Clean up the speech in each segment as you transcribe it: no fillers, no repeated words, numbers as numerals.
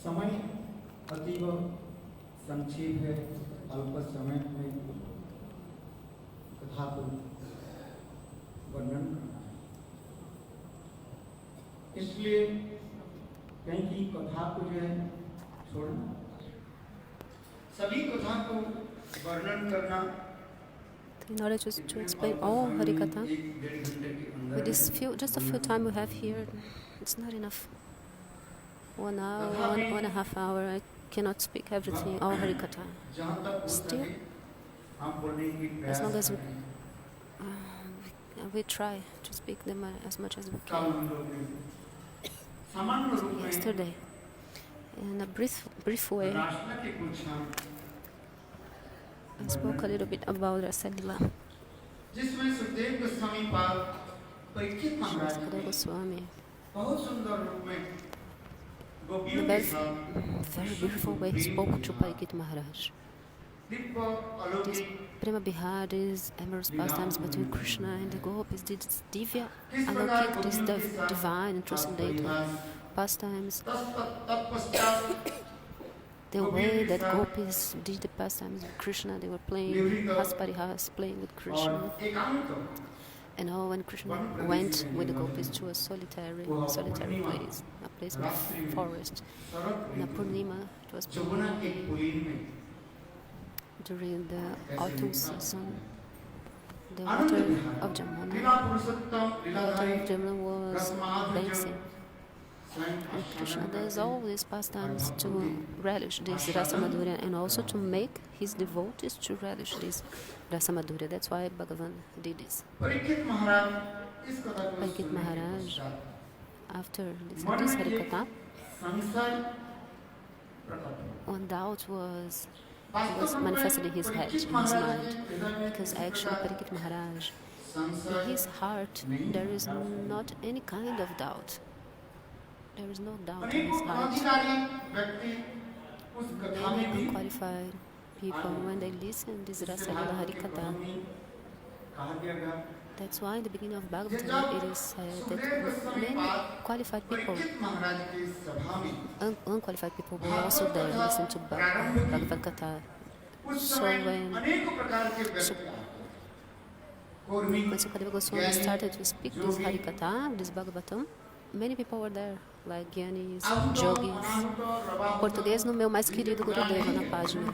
समय अतीव संक्षेप है, अल्प समय में कथा को वर्णन करना है, इसलिए कहीं की कथा को जो है छोड़ना, सभी कथा को वर्णन करना। In order to explain all Harikatha, with this just a few time we have here, it's not enough. 1 hour, one and a half hour, I cannot speak everything, all Harikatha. Still, as long as we try to speak them as much as we can. Yesterday, in a brief way, I spoke a little bit about Rasalila. Sukadeva Goswami, in a very beautiful way, he spoke to Parikshit Maharaj. This Prema Bihar, these amorous pastimes between Krishna and the gopis, this divya, anaukik, this divine and transcendental pastimes, the way that gopis did the pastimes with Krishna, they were playing Hasparihas, playing with Krishna. And when Krishna went with the gopis to a solitary place, a place of forest, in a Purnima, it was during the autumn season, the water of Jamuna was dancing. And Krishna does all these pastimes to relish this Rasa Madhurya and also to make his devotees to relish this Rasa Madhurya. That's why Bhagavan did this. Parikshit Maharaj, after listening to this Harikatha, one doubt was manifested in his head, in his mind, because actually Parikshit Maharaj, in his heart, there is not any kind of doubt. There is no doubt in his heart. Many unqualified people, when they listen to this Rasalila Harikatha, that's why in the beginning of Bhagavatam it is said that many qualified people, unqualified people were also there listening to Bhagavad Gita. So when Sukadeva Goswami started to speak this Harikatha, this Bhagavatam, many people were there, like Gyanis, Jogis. Em português, no meu mais querido Gurudeva, na página.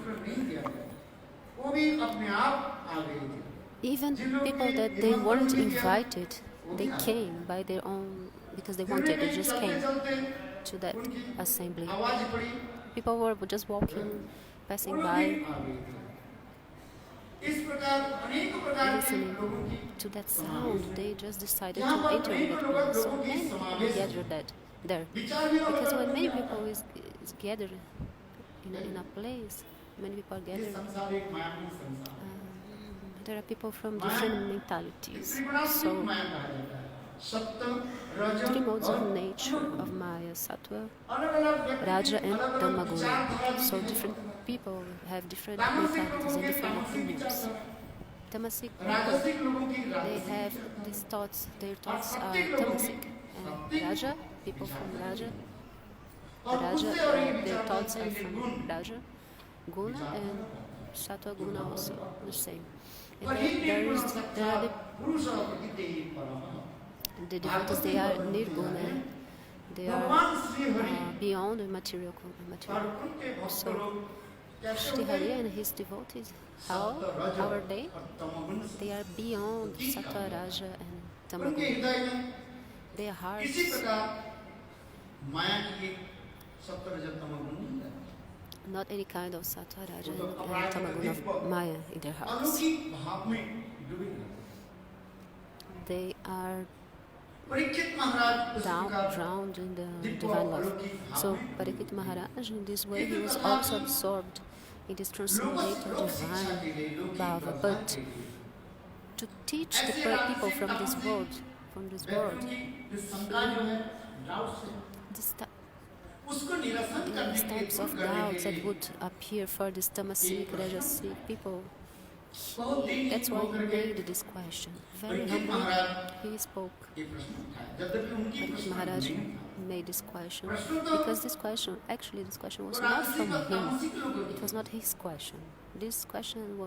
Even people that they weren't invited, they came by their own, because they wanted, they just came to that assembly. People were just walking, passing by, listening to that sound. They just decided to enter in that place. So many people gathered there. Because when many people is gathered in a place, many people are gathered, there are people from different mentalities. So, 3 modes of nature of Maya, Sattva, Raja and Tamaguna. So different people have different mentalities and different opinions. Tamasic people, they have these thoughts, their thoughts are tamasic. Raja, people from Raja, their thoughts are from Raja, Guna and Sattva Guna also, the same. And then there are the devotees, they are nirguna, they are beyond the material. So, Shri Hari and his devotees, how are they? They are beyond Sattva, Raja and Tamaguna. Their hearts, not any kind of Sattva, Raja and Tamaguna of Maya in their hearts. They are drowned in the divine love. So Parikshit Maharaj, in this way, he was also absorbed in this transcendental divine bhava. But to teach the people from this world, these types of doubts that would appear for this tamasic, rajasic people, that's why he made this question. Very humbly, he spoke. Parikshit Maharaj made this question, because this question was not from him. It was not his question. This question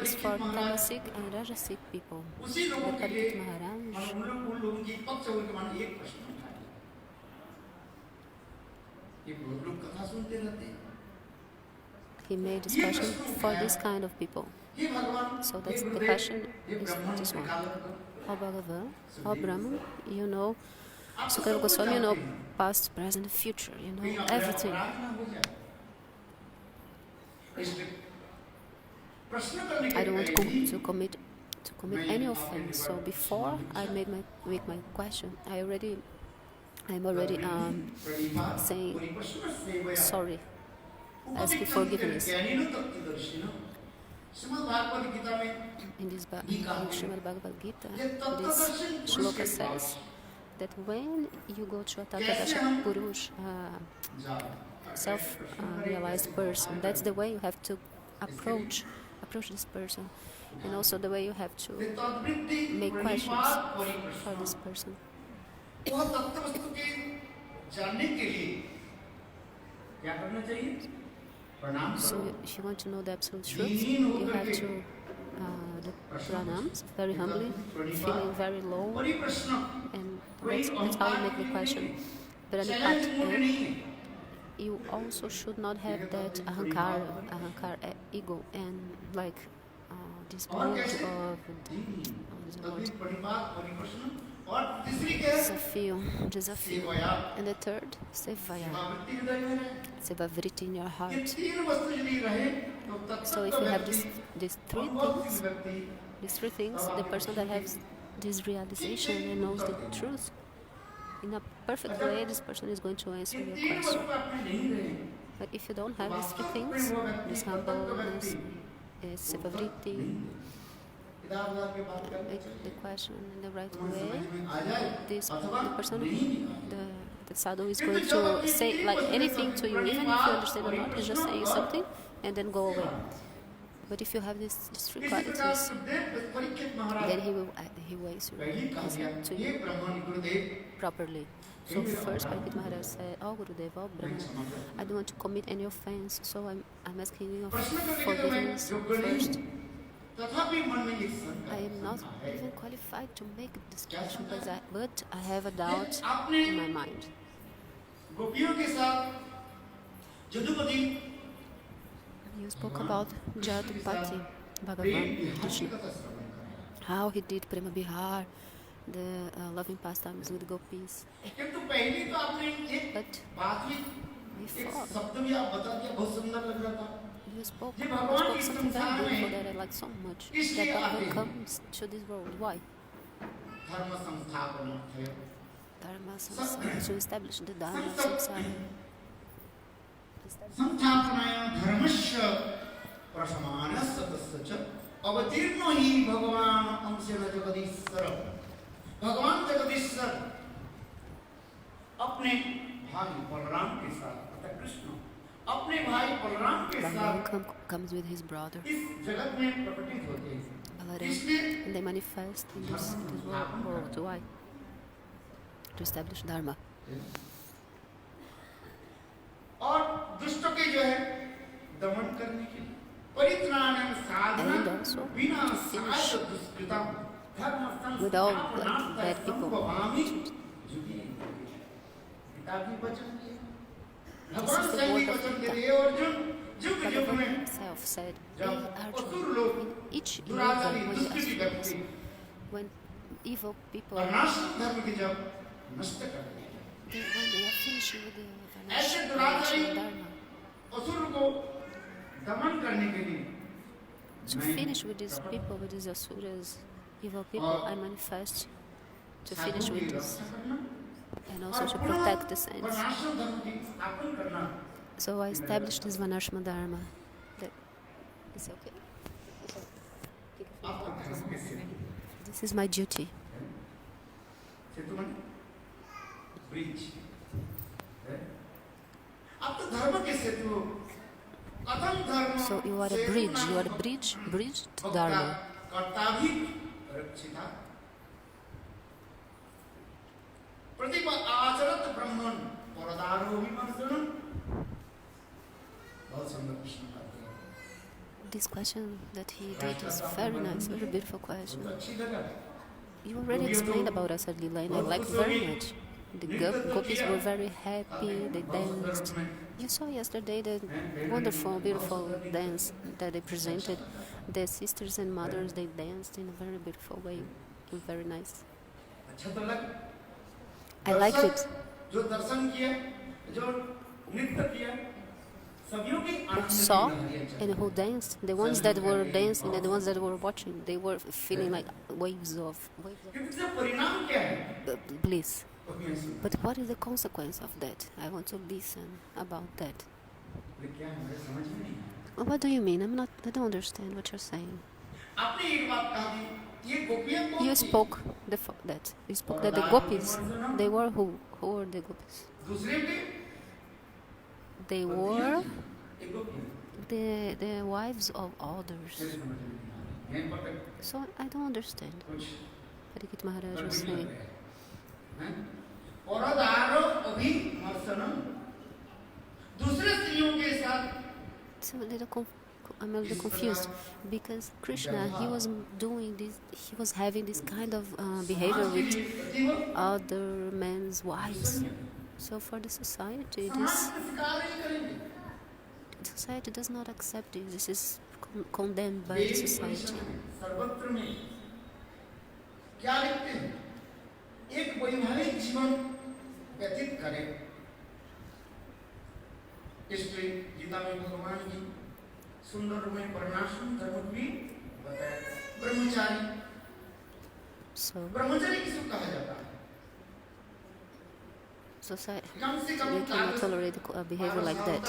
is for tamasic and rajasic people. But Parikshit Maharaj, he made this question for this kind of people. So that's the question is this one. O Bhagavan, O Brahman, you know, Sukadeva Goswami, you know past, present, future, you know everything. I don't want to commit any offense. So before I make my question, I'm already saying sorry, asking forgiveness. In this Srimad Bhagavad Gita, this shloka says that when you go to a Tathagata Purush, self-realized person, that's the way you have to approach this person, and also the way you have to make questions for this person. So if you want to know the absolute truth, you have to do pranams very humbly, feeling very low, and that's how you make the question. Pranipat, you also should not have that ahankar ego, and like this mood of desafio. And the third, sevaya, sevavritti in your heart. So if you have these three things, the person that has this realization and knows the truth in a perfect way, this person is going to answer your question. But if you don't have these three things, this humbleness, this sevavritti, make the question in the right way, the person, the sadhu is going to say like anything to you, even if you understand or not. He's just saying something and then go away. But if you have these three qualities, then he will listen to you properly. So first, Parikshit Maharaj said, "Oh Gurudev, oh Brahmana, I don't want to commit any offense, so I'm asking you for forgiveness first. I am not even qualified to make this question, but I have a doubt in my mind." You spoke about Jadupati, Bhagavan Krishna, how he did Prema Bihar, the loving pastimes with gopis. But before, you spoke something very beautiful that I like so much, that Bhagavan comes to this world. Why? Dharma samsara, to establish the Dharma samsara. संस्थापनायां धर्मस्य प्रशमानस्य तस्य अवतीर्णो हि भगवान अंशेन जगदीश्वर। भगवान जगदीश्वर अपने भाई बलराम के साथ, अर्थात कृष्ण अपने भाई बलराम के साथ comes with his brother इस जगत में प्रकटित होते हैं। Balaram, and they manifest in this world. Why? To establish Dharma. और दुष्ट के जो है दमन करने के लिए परित्राणं साधनं विनाशाय दुष्कृतं धर्म संस्थापनार्थं संभवामि जुगे। पिता की वचन दिए, भगवान स्वयं भी वचन दे रहे अर्जुन, युग युग में himself said, असुर लोग each दुराचारी दुष्ट व्यक्ति when evil people, वर्णाश्रम धर्म के जब नष्ट कर दिए, when they are finishing with the ऐसे दुराचारी असुर को दमन करने के लिए to finish with these people, with these asuras, evil people, I manifest to finish with this and also to protect the saints. So I established this Varnashrama Dharma. Is it okay? This is my duty. So you are a bridge to Dharma. प्रतिपा आचरत ब्रह्मन परदारो विमर्शनम। बहुत सुंदर प्रश्न करते हैं। This question that he did is very nice, very beautiful question. अच्छी लगा। You already explained about Rasa Leela and I liked very much. The gopis were very happy, they danced. You saw yesterday the wonderful, beautiful dance that they presented. The sisters and mothers, they danced in a very beautiful way. It was very nice. अच्छा तो लगा। I liked it. जो दर्शन किया, जो नृत्य किया, सभी की Who saw and who danced, the ones that were dancing and the ones that were watching, they were feeling like waves of क्योंकि परिणाम क्या है? bliss. But what is the consequence of that? I want to listen about that. क्या है मेरे समझ में नहीं है। What do you mean? I don't understand what you're saying. आपने एक बात कहा कि ये गोपियां कौन You थी? spoke that the gopis, they were who were the gopis? दूसरे के They were एक गोपियां। the wives of others. मेरे समझ में नहीं आ रहा। मैं पता So I don't understand. कुछ Parikit Maharaj was नहीं saying. लग रहा है। परदारो अभिमर्शनम। दूसरे स्त्रियों के साथ It's I'm a little confused because Krishna, he was doing this, he was having this kind of behavior with other men's wives. So for the society, society does not accept this. This is condemned by the society. सर्वत्र में क्या लिखते हैं? एक वैवाहिक जीवन व्यतीत करें। इसलिए गीता में भगवान की सुंदर में वर्णाश्रम धर्म भी बताया। ब्रह्मचारी। So ब्रह्मचारी किसको कहा जाता है? society, कम से कम we cannot tolerate a behavior like that.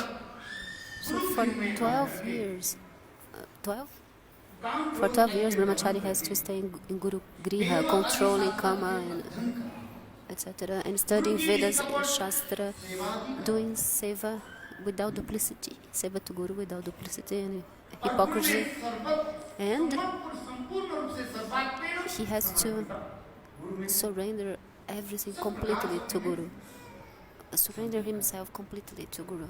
So for 12 years, 12? For 12 years, Brahmachari has to stay in Guru Griha, controlling Kama and etc. and studying Vedas and Shastra, doing seva without duplicity, seva to Guru without duplicity and hypocrisy. And he has to surrender everything completely to Guru, surrender himself completely to Guru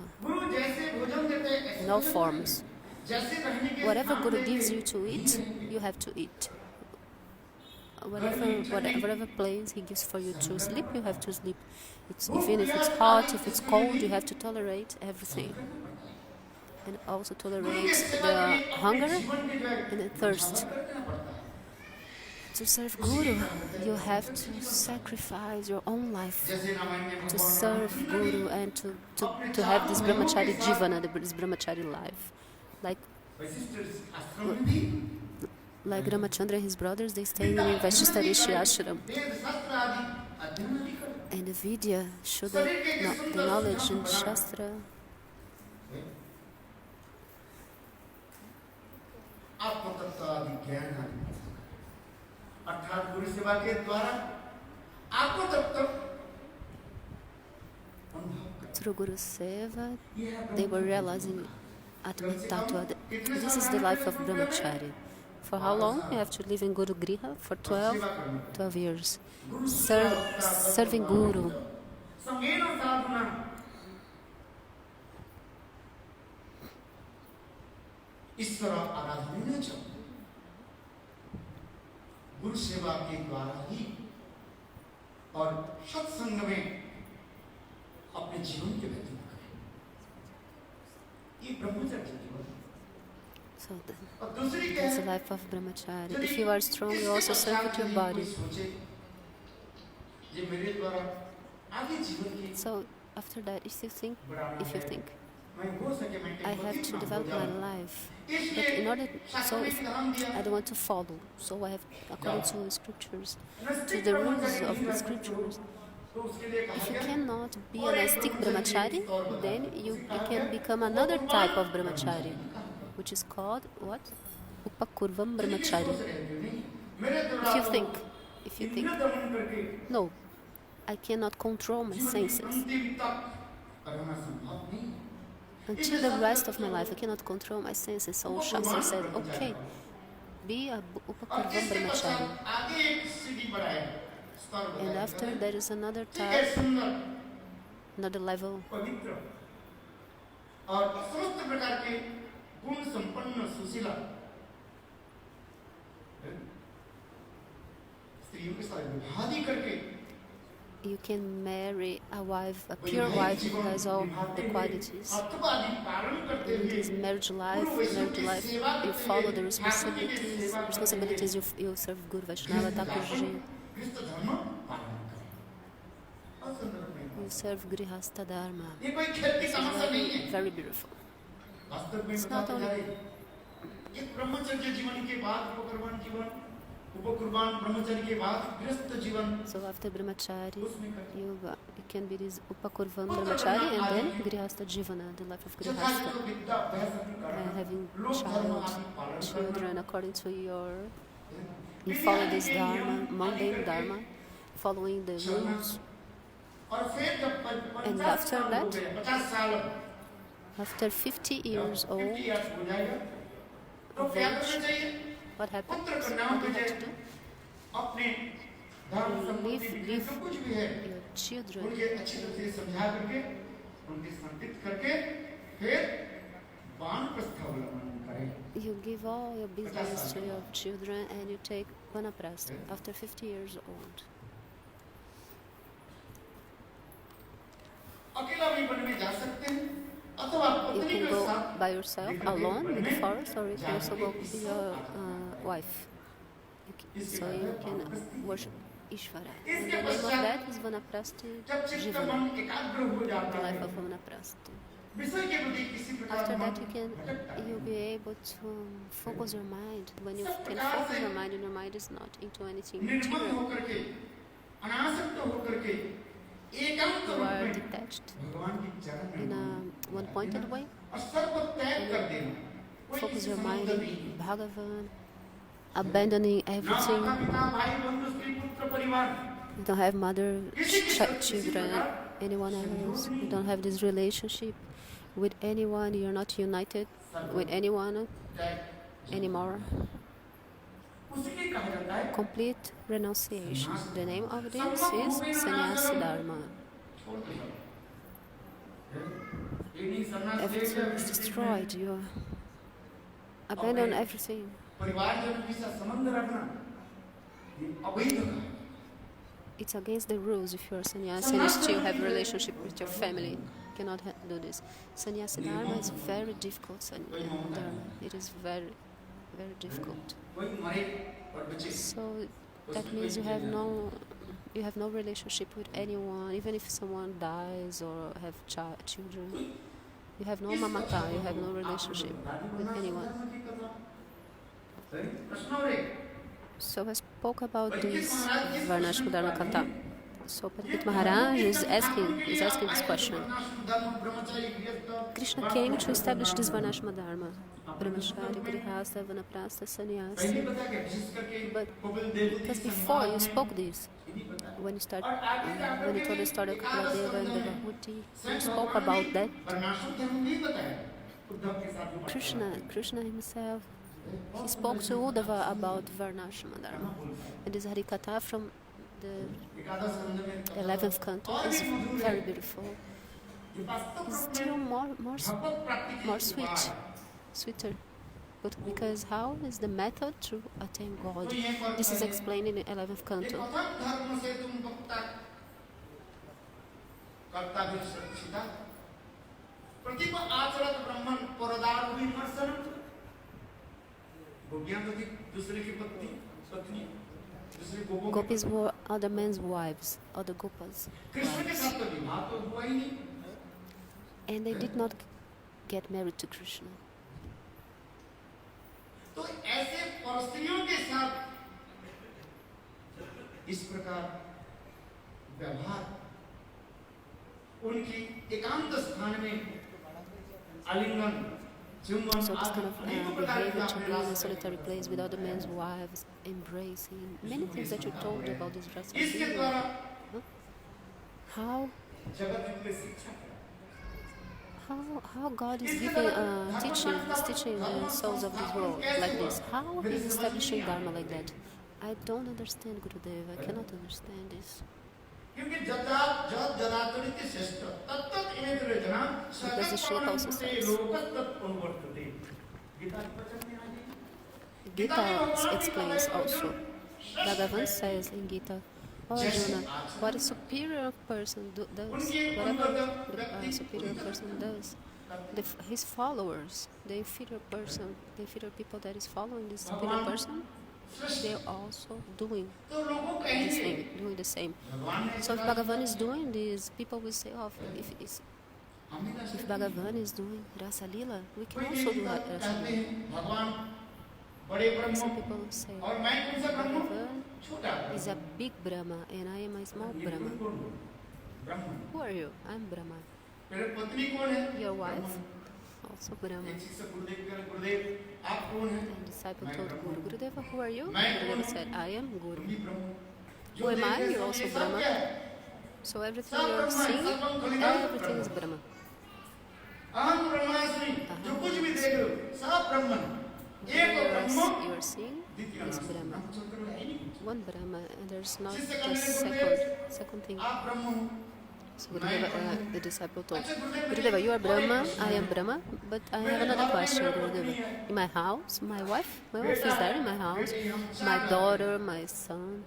in all forms. Whatever Guru gives you to eat, you have to eat. Whatever place he gives for you to sleep, you have to sleep. Even if it's hot, if it's cold, you have to tolerate everything. And also tolerate the hunger and the thirst. To serve Guru, you have to sacrifice your own life to serve Guru and to have this brahmachari jivana, this brahmachari life. Like Ramachandra and his brothers, they stay in Vashistarishi ashram. And the Vidya, Shuddha, the knowledge in Shastra. Through Guru Seva, they were realizing Atma Tattva. This is the life of Brahmachari. For how long? You have to live in Guru Griha for 12 years. Serving Guru. गुरु सेवा के द्वारा ही और सत्संग में अपने जीवन के व्यतीत करें। ये ब्रह्मचर्य जीवन। So that's the life of Brahmachari. If you are strong, you also serve with your body. So after that, if you think, I have to develop my life, but in order, so if I don't want to follow, so I have, according to scriptures, to the rules of the scriptures. If you cannot be an ascetic brahmachari, then you can become another type of brahmachari, which is called what? Upakurvam brahmachari. If you think, no, I cannot control my senses. Until the rest of my life, I cannot control my senses. So Shastra said, okay, be a Upakurvam brahmachari. And after there is another ठीक है, type, सुंदर, another level, पवित्र और समस्त प्रकार के गुण संपन्न सुशीला स्त्रियों के साथ विवाह करके you can marry a wife, a pure wife who has all the qualities. In this marriage life, you follow the responsibilities you serve Guru Vaishnava Thakurji. You serve Grihastha Dharma. This is very, very beautiful. It's not only एक ब्रह्मचर्य जीवन के बाद उपकुर्बान जीवन, उपकुर्बान ब्रह्मचर्य के बाद गृहस्थ जीवन. So after brahmachari, you can be this upakurvan brahmachari and then grihastha jivana, the life of grihastha, having children according to you follow this dharma, mundane dharma, following the rules. And after that, after 50 years old, what happens? What do you have to do? Leave your children you give all your business to your children and you take vanaprastha after 50 years old. You can go by yourself, alone, in the forest, or you can also go with your wife. So you can worship Ishvara. And the name of that is Vanaprasti Jivana, the life of Vanaprasti. After that, you'll be able to focus your mind. When you can focus your mind, and your mind is not into anything material, you are detached in a one-pointed way. And focus your mind in Bhagavan, abandoning everything. You don't have mother, children, anyone else. You don't have this relationship with anyone. You're not united with anyone anymore. Complete renunciation. The name of this is Sannyasi Dharma. Everything is destroyed. You abandon everything. It's against the rules if you're a sannyasi and you still have a relationship with your family. You cannot do this. Sannyasi Dharma is very difficult. Dharma. It is very, very difficult. So that means you have no relationship with anyone, even if someone dies or have children. You have no mamata, you have no relationship with anyone. So I spoke about this Varnashma Dharma Kata. So Parikshit Maharaj is asking this question. Krishna came to establish this Varnashma Dharma. Brahmachari, Grihastha, Vanaprastha, Sannyasi. But because before you spoke this, when you told the story of Kaladeva and Devahuti, you spoke about that. Krishna himself, he spoke to Uddhava about Varnashma Dharma. And this Harikatha from the 11th canto is very beautiful. It's still more sweeter. But because how is the method to attain God? This is explained in the 11th canto. Gopis were other men's wives, other Gopas' wives. And they did not get married to Krishna. तो ऐसे परस्त्रियों के साथ इस प्रकार व्यवहार उनकी एकांत स्थान में आलिंगन चुंबन So this kind of behavior to be in a solitary place with other men's wives, embracing many things that you told about this Rasa. How God is giving teaching the souls of this world like this. How He is establishing Dharma like that. I don't understand, Gurudev. I cannot understand this. Because the Shlok also says, Gita explains also. Bhagavan says in Gita, oh Arjuna, what a superior person does, whatever the superior person does, his followers, the inferior person, the inferior people that is following this superior person, they are also doing the same. So if Bhagavan is doing this, people will say, oh, if Bhagavan is doing Rasa Lila, we can also do Rasa Lila. Some people say, Bhagavan is a big Brahma and I am a small Brahma. Who are you? I'm Brahma. Your wife? Also Brahma. And the disciple told Guru, Gurudeva, who are you? Gurudeva said, I am Guru. Who am I? You're also Brahma. So everything you're seeing, everything is Brahma. You are seeing is Brahma. One Brahma, and there's not just second thing. So Gurudeva, the disciple told, Gurudeva, you are Brahma, I am Brahma, but I have another question, Gurudeva. In my house, my wife is there in my house, my daughter, my son,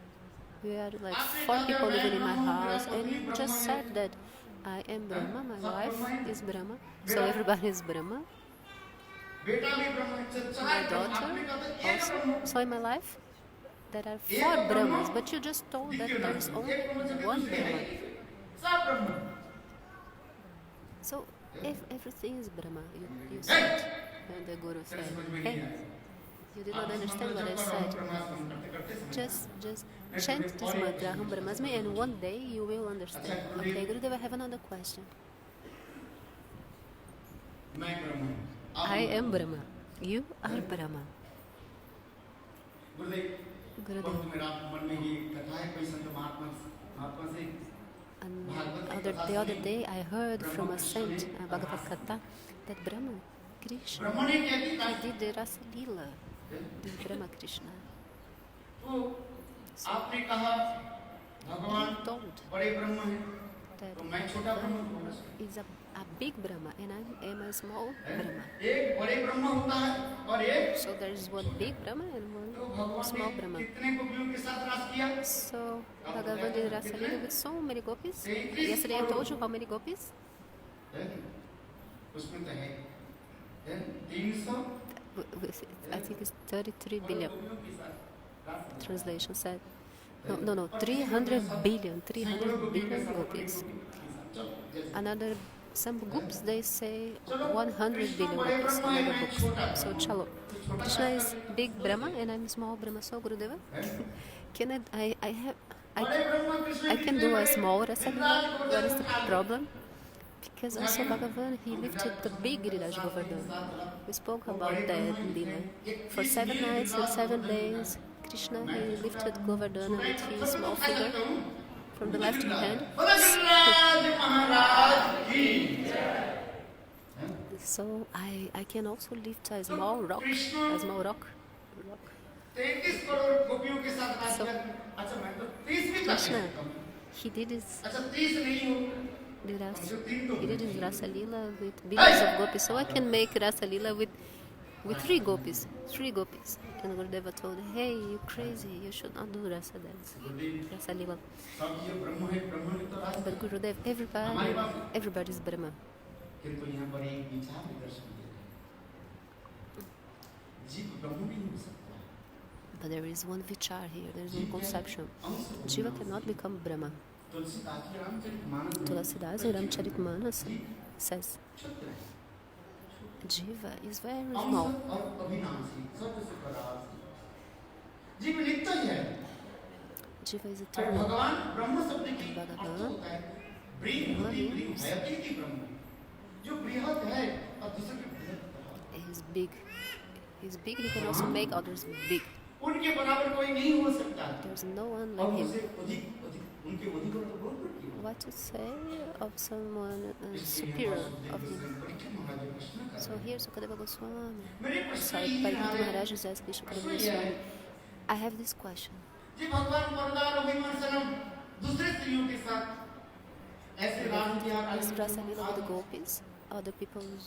we are like 4 people living in my house, and you just said that I am Brahma, my wife is Brahma, so everybody is Brahma. My daughter also. So in my life, there are 4 Brahmas, but you just told that there is only one Brahma. So if everything is Brahma, you said, and the Guru said, hey, you did not understand what I said. Just chant this mantra, Aham Brahmasmi, and one day you will understand. Okay, Gurudev, I have another question. I am Brahma. You are Brahma. Gurudev. And the other day I heard from a saint, a Bhagavat Katha, that Brahma, Krishna, he did the Rasa Lila with Brahma Krishna. So, he told that Brahma is a big Brahma and I am a small Brahma. So there is one big Brahma and one small Brahma. So Bhagavan did Rasa Lila with so many gopis. Yesterday I told you how many gopis? I think it's 33 billion. Translation said. No, 300 billion gopis. Some groups they say 100 billion gopis in other books. So chalo. Krishna is big Brahma and I'm small Brahma. So Gurudeva, I can do a small Rasa Lila. What is the problem? Because also Bhagavan, he lifted the big Giriraj Govardhan. We spoke about that in Lila. For 7 nights and 7 days, Krishna, he lifted Govardhana with his small finger from the left hand. So I can also lift a small rock. So Krishna, he did his Rasa Lila with billions of gopis. So I can make Rasa Lila with 3 gopis. And Gurudeva told, hey, you crazy, you should not do Rasa Lila. But Gurudev, everybody is Brahma. But there is one vichar here, there is one conception. Jiva cannot become Brahma. Tulsidas in Ramcharitmanas says, Jiva is very small. Jiva is eternal. Bhagavan, Brahma means he's big. He's big, he can also make others big. There's no one like him. What to say of someone superior of him? So here Sukadeva Goswami, Parikshit Maharaj says, Sukadeva Goswami, I have this question. जी भगवान परदार अभिमर्शनम दूसरे स्त्रियों के साथ ऐसे राज विहार This Rasa आदि Leela with the gopis, other people's,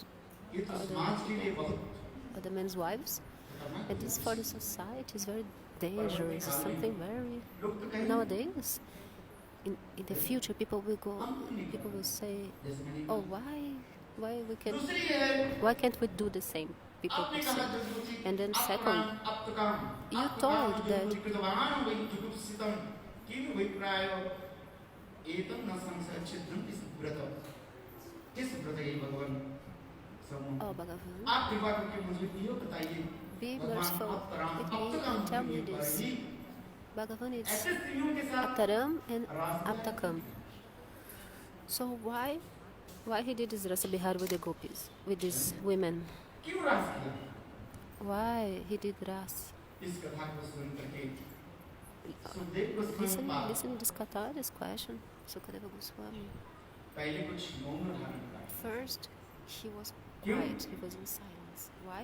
ये तो समाज के लिए बहुत other men's wives, and this for the society is very dangerous. It's something very nowadays. In the future, people will say, "Oh, why can't we do the same?" People would say. And then second, you told that oh Bhagavan, be merciful with me and tell me this. Bhagavan is Aptaram and Aptakam. So why he did this Rasa Bihar with the gopis, with these women? Why he did Ras? Listen to this katha, this question. Sukadeva Goswami. First, he was quiet, he was in silence. Why?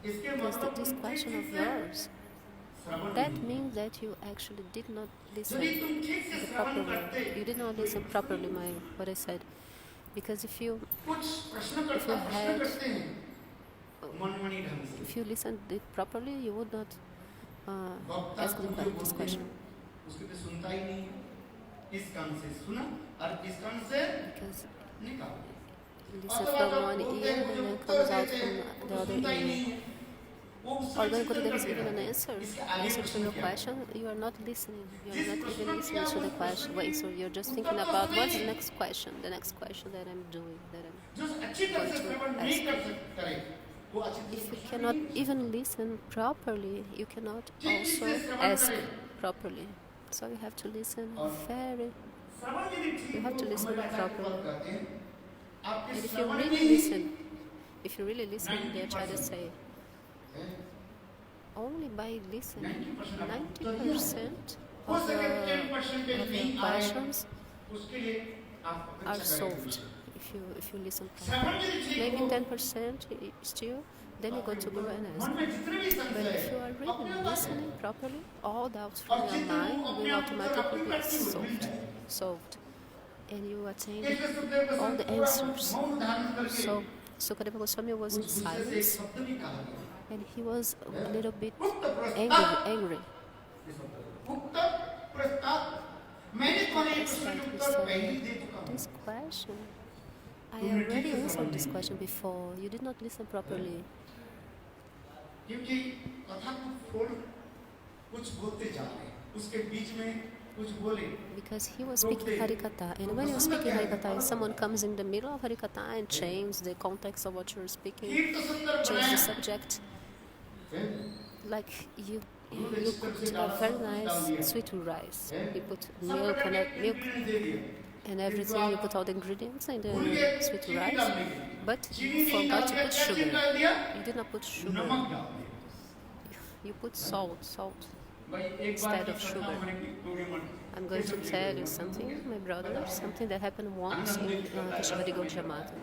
Because this question of yours, that means that you actually did not listen properly. You did not listen properly what I said. Because if you listened it properly, you would not ask this question. Because you listen from one ear and then comes out from the other ear. Although Gurudeva is giving an answer to your question, you are not listening. You are not even listening to the question. Wait, so you're just thinking about what's the next question that I'm doing, that I'm going to ask. If you cannot even listen properly, you cannot also ask properly. So you have to listen properly. And if you really listen, the Acharya say, only by listening, 90% of the questions are solved if you listen properly. Maybe 10% still, then you go to Guru and ask. But if you are really listening properly, all doubts from your mind will automatically be solved. And you attain all the answers. So Sukadeva Goswami was in silence, and he was a little bit angry. This question, I already answered this question before. You did not listen properly. Because he was speaking Harikatha, and when you're speaking Harikatha and someone comes in the middle of Harikatha and changes the context of what you're speaking, change the subject, like you cooked a very nice sweet rice. You put milk and everything, you put all the ingredients in the sweet rice, but you forgot to put sugar. You did not put sugar. You put salt instead of sugar. I'm going to tell you something, my brother, something that happened once in Kashivari Gaujamata.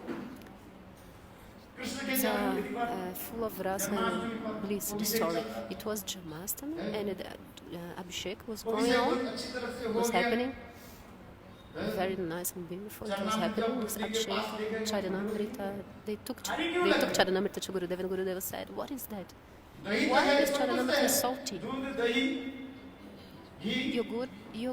It's full of rasa and bliss, the story. It was Jamashtami and Abhishek was going on, was happening. Very nice and beautiful. It was happening. This Abhishek, Charanamrita, they took Charanamrita to Gurudeva, and Gurudeva said, "What is that? Why is Charanamrita salty? Yogurt, ghee,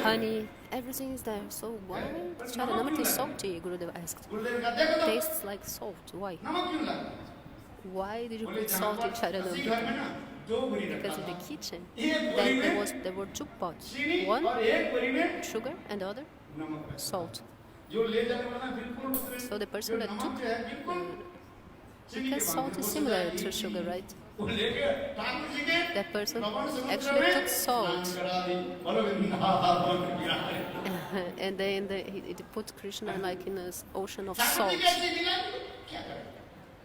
honey, everything is there. So why Charanamrita is salty?" Gurudeva asked. Tastes like salt. Why? Why did you put salt in Charanamrita? Because in the kitchen, there were two pots. One, sugar, and the other, salt. So the person that took, because salt is similar to sugar, right? That person actually took salt. And then he put Krishna like in an ocean of salt.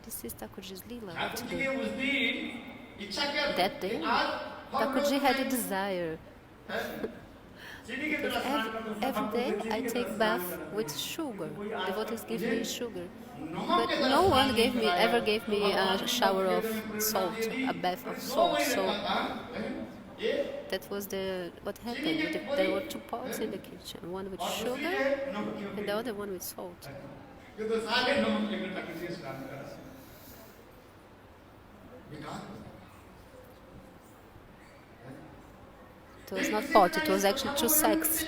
This is Thakurji's Leela. What to do? That day, Thakurji had a desire Because every day I take bath with sugar. Devotees give me sugar. But no one ever gave me a shower of salt, a bath of salt. So that was what happened. There were two pots in the kitchen, one with sugar and the other one with salt. It was not pot, it was actually two sacks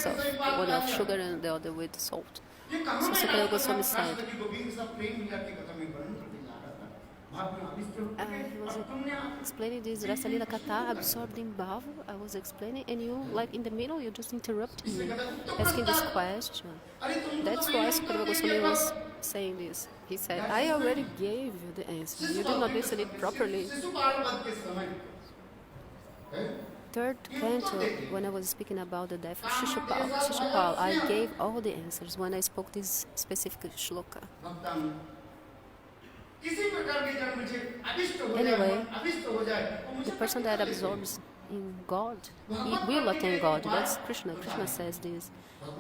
of one of sugar and the other with salt. So Sukadeva Goswami said, he was explaining this Rasalila Kata absorbed in Bhava. I was explaining, and you, like in the middle, you just interrupted me, asking this question. That's why Sukadeva Goswami was saying this. He said, I already gave you the answer. You did not listen it properly. Third canto, when I was speaking about the death of Shishupal, I gave all the answers when I spoke this specific shloka. Anyway, the person that absorbs in God, he will attain God. That's Krishna. Krishna says this.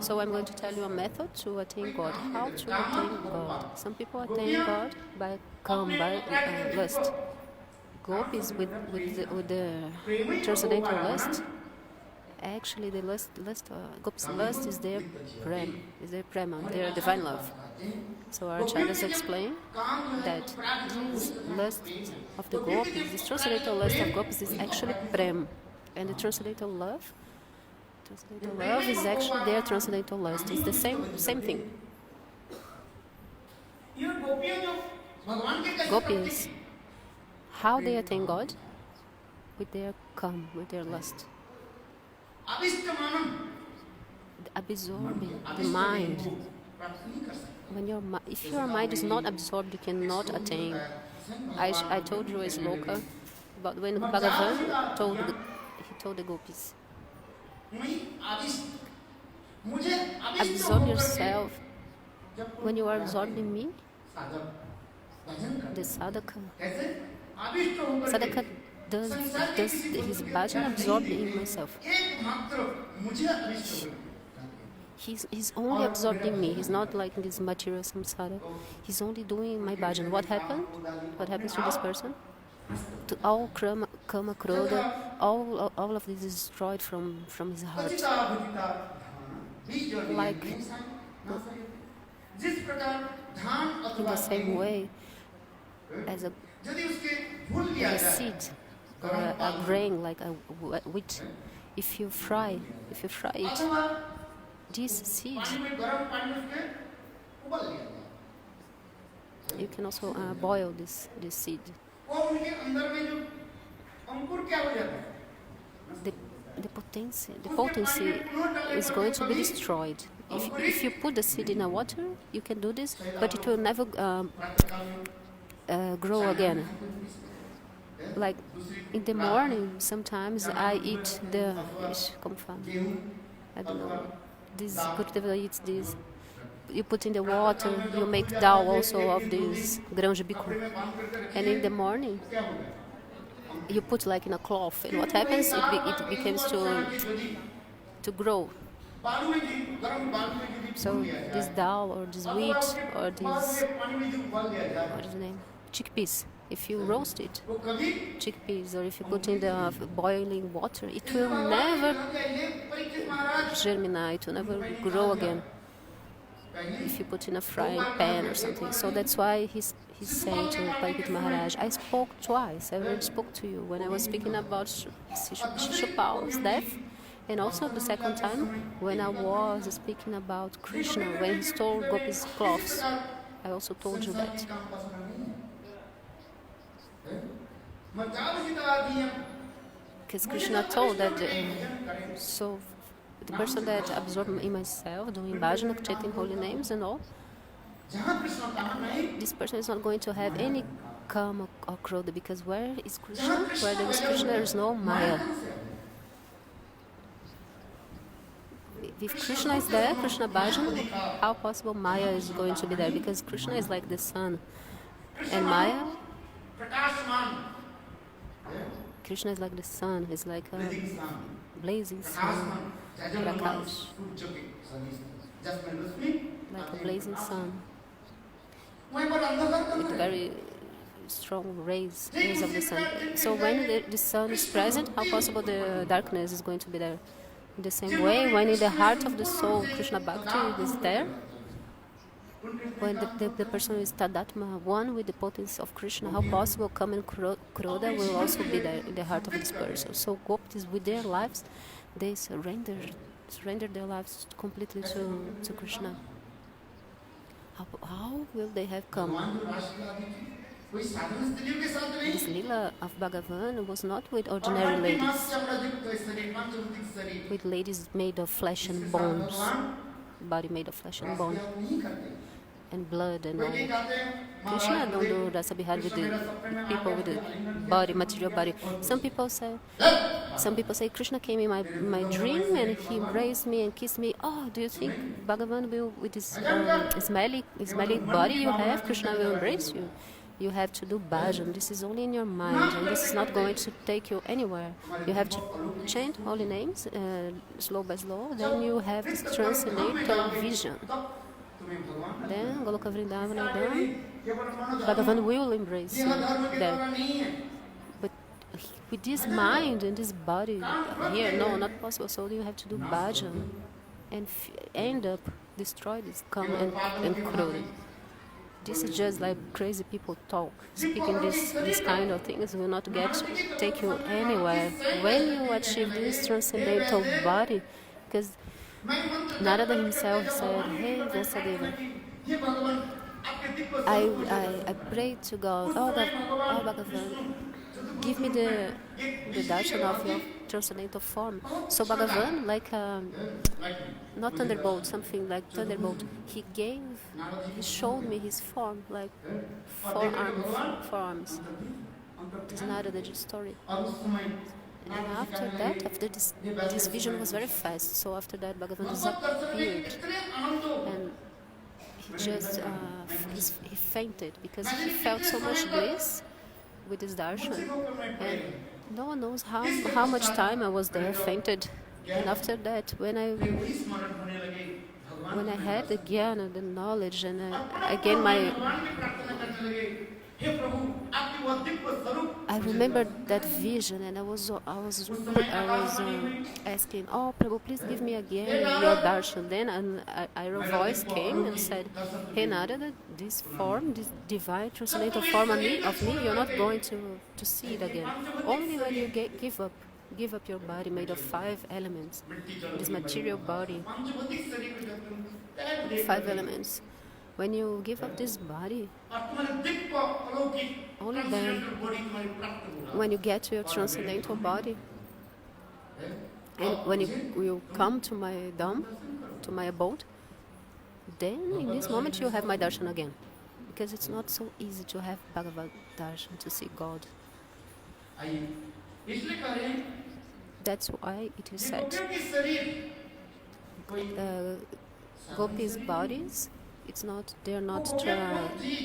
So I'm going to tell you a method to attain God. How to attain God. Some people attain God by lust. Gopis with the transcendental lust. Actually, the Gopis' lust is their prema, their divine love. So our acharyas explain that this lust of the Gopis, this transcendental lust of Gopis is actually prem, and the transcendental love is actually their transcendental lust. It's the same thing. Gopis, how they attain God? With their with their lust. Absorbing the mind. If your mind is not absorbed, you cannot attain. I told you a sloka about when Bhagavat told the gopis, absorb yourself. When you are absorbed in me, the sadhaka does his bhajan absorbed in myself. He's only absorbed in me. He's not like in this material samsara. He's only doing my bhajan. What happened? What happens to this person? To all kama, krodha, all of this is destroyed from his heart. Like in the same way as a seed or a grain, like a wheat. If you fry it, this seed, you can also boil this seed. The potency is going to be destroyed. If you put the seed in a water, you can do this, but it will never grow again. Like in the morning, sometimes I eat I don't know. This Gurudeva eats this. You put in the water, you make dal also of this grão de bico. And in the morning, you put like in a cloth. And what happens? It begins to grow. So this dal or this wheat or this, what is the name? Chickpeas. If you roast it, chickpeas, or if you put in the boiling water, it will never germinate, it will never grow again. If you put in a frying pan or something. So that's why he's saying to Parikshit Maharaj, I spoke twice, I already spoke to you when I was speaking about Shishupal's death, and also the second time when I was speaking about Krishna, when he stole Gopi's cloths. I also told you that. Because Krishna told that so the person that absorbed in myself, doing bhajan, chanting holy names and all, this person is not going to have any kama or krodha, because where is Krishna? Where there is Krishna, there is no Maya. If Krishna is there, Krishna bhajan, how possible Maya is going to be there? Because Krishna is like the sun, and Maya, Krishna is like the sun, is like a blazing sun. Prakash, like a blazing sun, with very strong rays of the sun. So when the sun is present, how possible the darkness is going to be there? In the same way, when in the heart of the soul, Krishna Bhakti is there, when the person is Tadatma, one with the potency of Krishna, how possible Kama and Krodha will also be there in the heart of this person. So gopis, with their lives, they surrender their lives completely to Krishna. How will they have come? This lila of Bhagavan was not with ordinary ladies, with ladies made of flesh and bones, body made of flesh and bone, and blood and all. Krishna don't do rasa bihar with the people with the body, material body. Some people say Krishna came in my dream and he embraced me and kissed me. Oh, do you think Bhagavan will, with this smelly body you have, Krishna will embrace you? You have to do bhajan. This is only in your mind, and this is not going to take you anywhere. You have to chant holy names, slow by slow. Then you have this transcendental vision. Then Goloka Vrindavana done, Bhagavan will embrace you there. But with this mind and this body here, no, not possible. So you have to do bhajan and end up destroy this Kama and Krodha. This is just like crazy people talk. Speaking this kind of things will not take you anywhere. When you achieve this transcendental body, because Narada himself said, "Hey Vyasadeva, I pray to God, oh Bhagavan, give me the darshan of your transcendental form." So Bhagavan, like not thunderbolt, something like thunderbolt, he showed me his form, like forearms. This is Narada's story. And after that, this vision was very fast. So after that, Bhagavan disappeared, and he fainted because he felt so much bliss with this darshan, and no one knows how much time I was there, fainted. And after that, when I had the jnana, the knowledge, and again I remembered that vision, and I was asking, "Oh, Prabhu, please give me again your darshan." Then a voice came and said, "Hey Narada, this form, this divine transcendental form of me, you're not going to see it again. Only when you give up your body made of 5 elements, this material body, 5 elements. When you give up this body, only then, when you get to your transcendental body, and when you will come to my dham, to my abode, then in this moment you have my darshan again. Because it's not so easy to have Bhagavat darshan, to see God. That's why it is said, gopis' bodies, they are not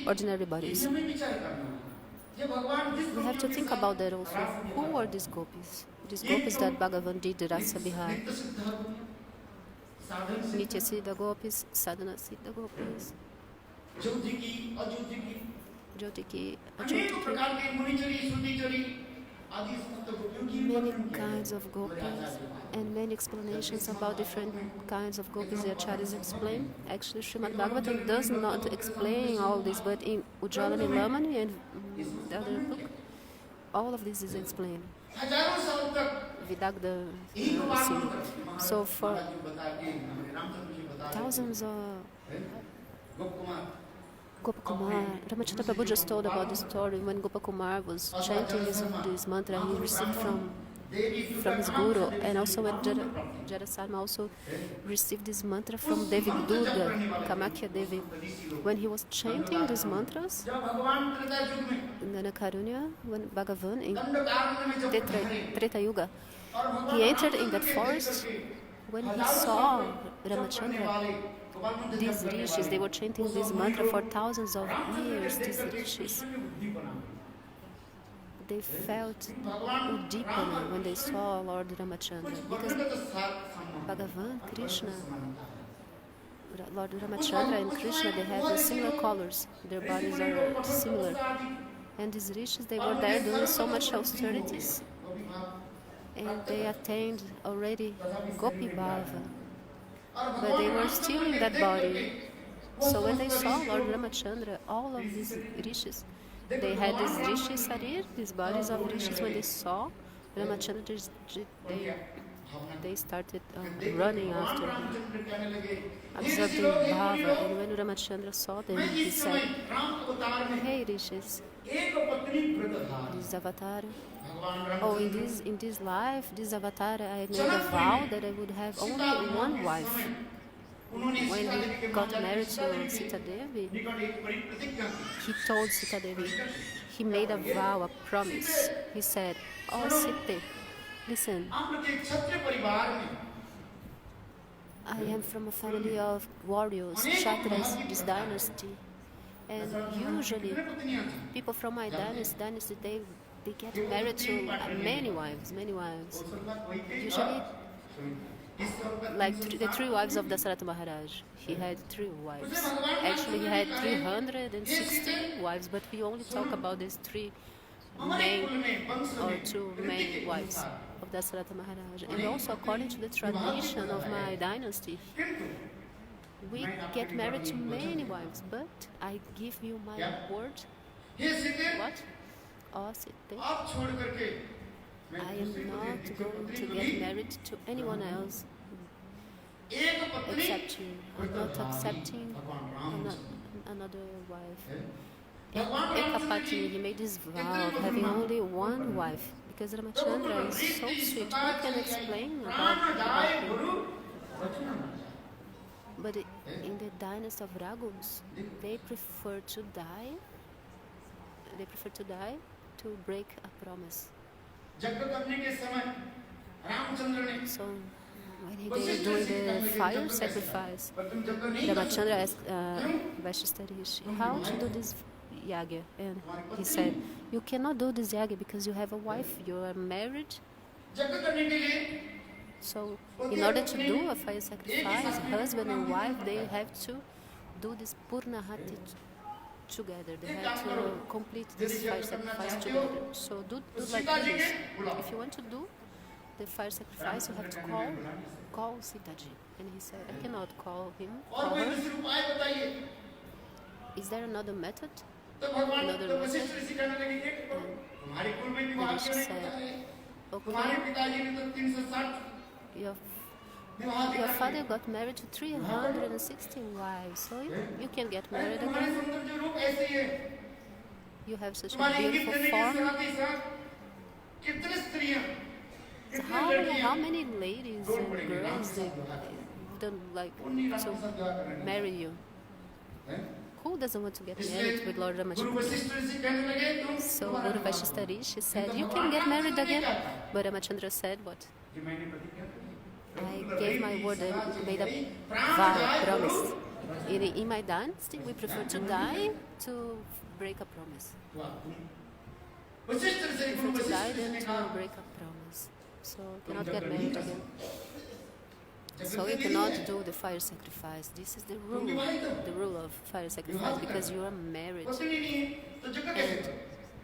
ordinary bodies. We have to think about that also. Who are these gopis? These gopis that Bhagavan did Rasa Bihar. Nitya Siddha gopis, Sadhana Siddha gopis, Jyotiki, Ajyotiki. Many kinds of gopis and many explanations about different kinds of gopis the acharyas explain. Actually, Srimad Bhagavatam does not explain all this, but in Ujjvala Nilamani and the other book, all of this is explained. Vidagda Sindhu. So for thousands of Gopakumar, Ramachandra Prabhu just told about the story when Gopakumar was chanting this mantra he received from his guru, and also when Jarasarma also received this mantra from Devi Durga, Kamakya Devi. When he was chanting these mantras in Ganakarunya, when Bhagavan in Treta Yuga, he entered in that forest. When he saw Ramachandra, these rishis, they were chanting this mantra for thousands of years. These rishis, they felt Udipana when they saw Lord Ramachandra, because Bhagavan, Krishna, Lord Ramachandra and Krishna, they have similar colors. Their bodies are similar. And these rishis, they were there doing so much austerities. And they attained already Gopi Bhava. But they were still in that body. So when they saw Lord Ramachandra, all of these rishis, they had these rishi sarir, these bodies of rishis. When they saw Ramachandra, they started running after him, absorbing bhava. And when Ramachandra saw them, he said, "Hey rishis, this avatar. Oh, in this life, this avatar, I made a vow that I would have only one wife." When he got married to Sita Devi, he told Sita Devi, he made a vow, a promise. He said, "Oh Sita, listen, I am from a family of warriors, Kshatras, this dynasty. And usually, people from my dynasty, they get married to many wives. Usually, like the three wives of Dasharatha Maharaj. He had 3 wives. Actually, he had 360 wives, but we only talk about these 3 main or 2 main wives of Dasharatha Maharaj. And also, according to the tradition of my dynasty, we get married to many wives, but I give you my word. What? Oh, Sita, I am not going to get married to anyone else except you. I'm not accepting another wife. Ekapati, he made this vow of having only one wife, because Ramachandra is so sweet. Who can explain about him? But in the dynasty of Raghus, they prefer to die. They prefer to die to break a promise. So when he was doing the fire sacrifice, Ramachandra asked Vashistarishi how to do this yagya, and he said, "You cannot do this yagya because you have a wife. You are married. So in order to do a fire sacrifice, husband and wife, they have to do this purnahati together. They have to complete this fire sacrifice together. So do like this. If you want to do the fire sacrifice, you have to call Sitaji." And he said, "I cannot call her. Is there another method?" Another method? And the Rishi said, "Okay, your father got married to 360 wives, so you can get married again. You have such a beautiful form. So how many ladies and girls they don't like to marry you? Who doesn't want to get married with Lord Ramachandra?" So Guru Vashistarishi said, "You can get married again." But Ramachandra said, "What? I gave my word and made a vow, a promise. In my dynasty, we prefer to die to break a promise. We prefer to die than to break a promise. So cannot get married again. So you cannot do the fire sacrifice. This is the rule of fire sacrifice, because you are married. And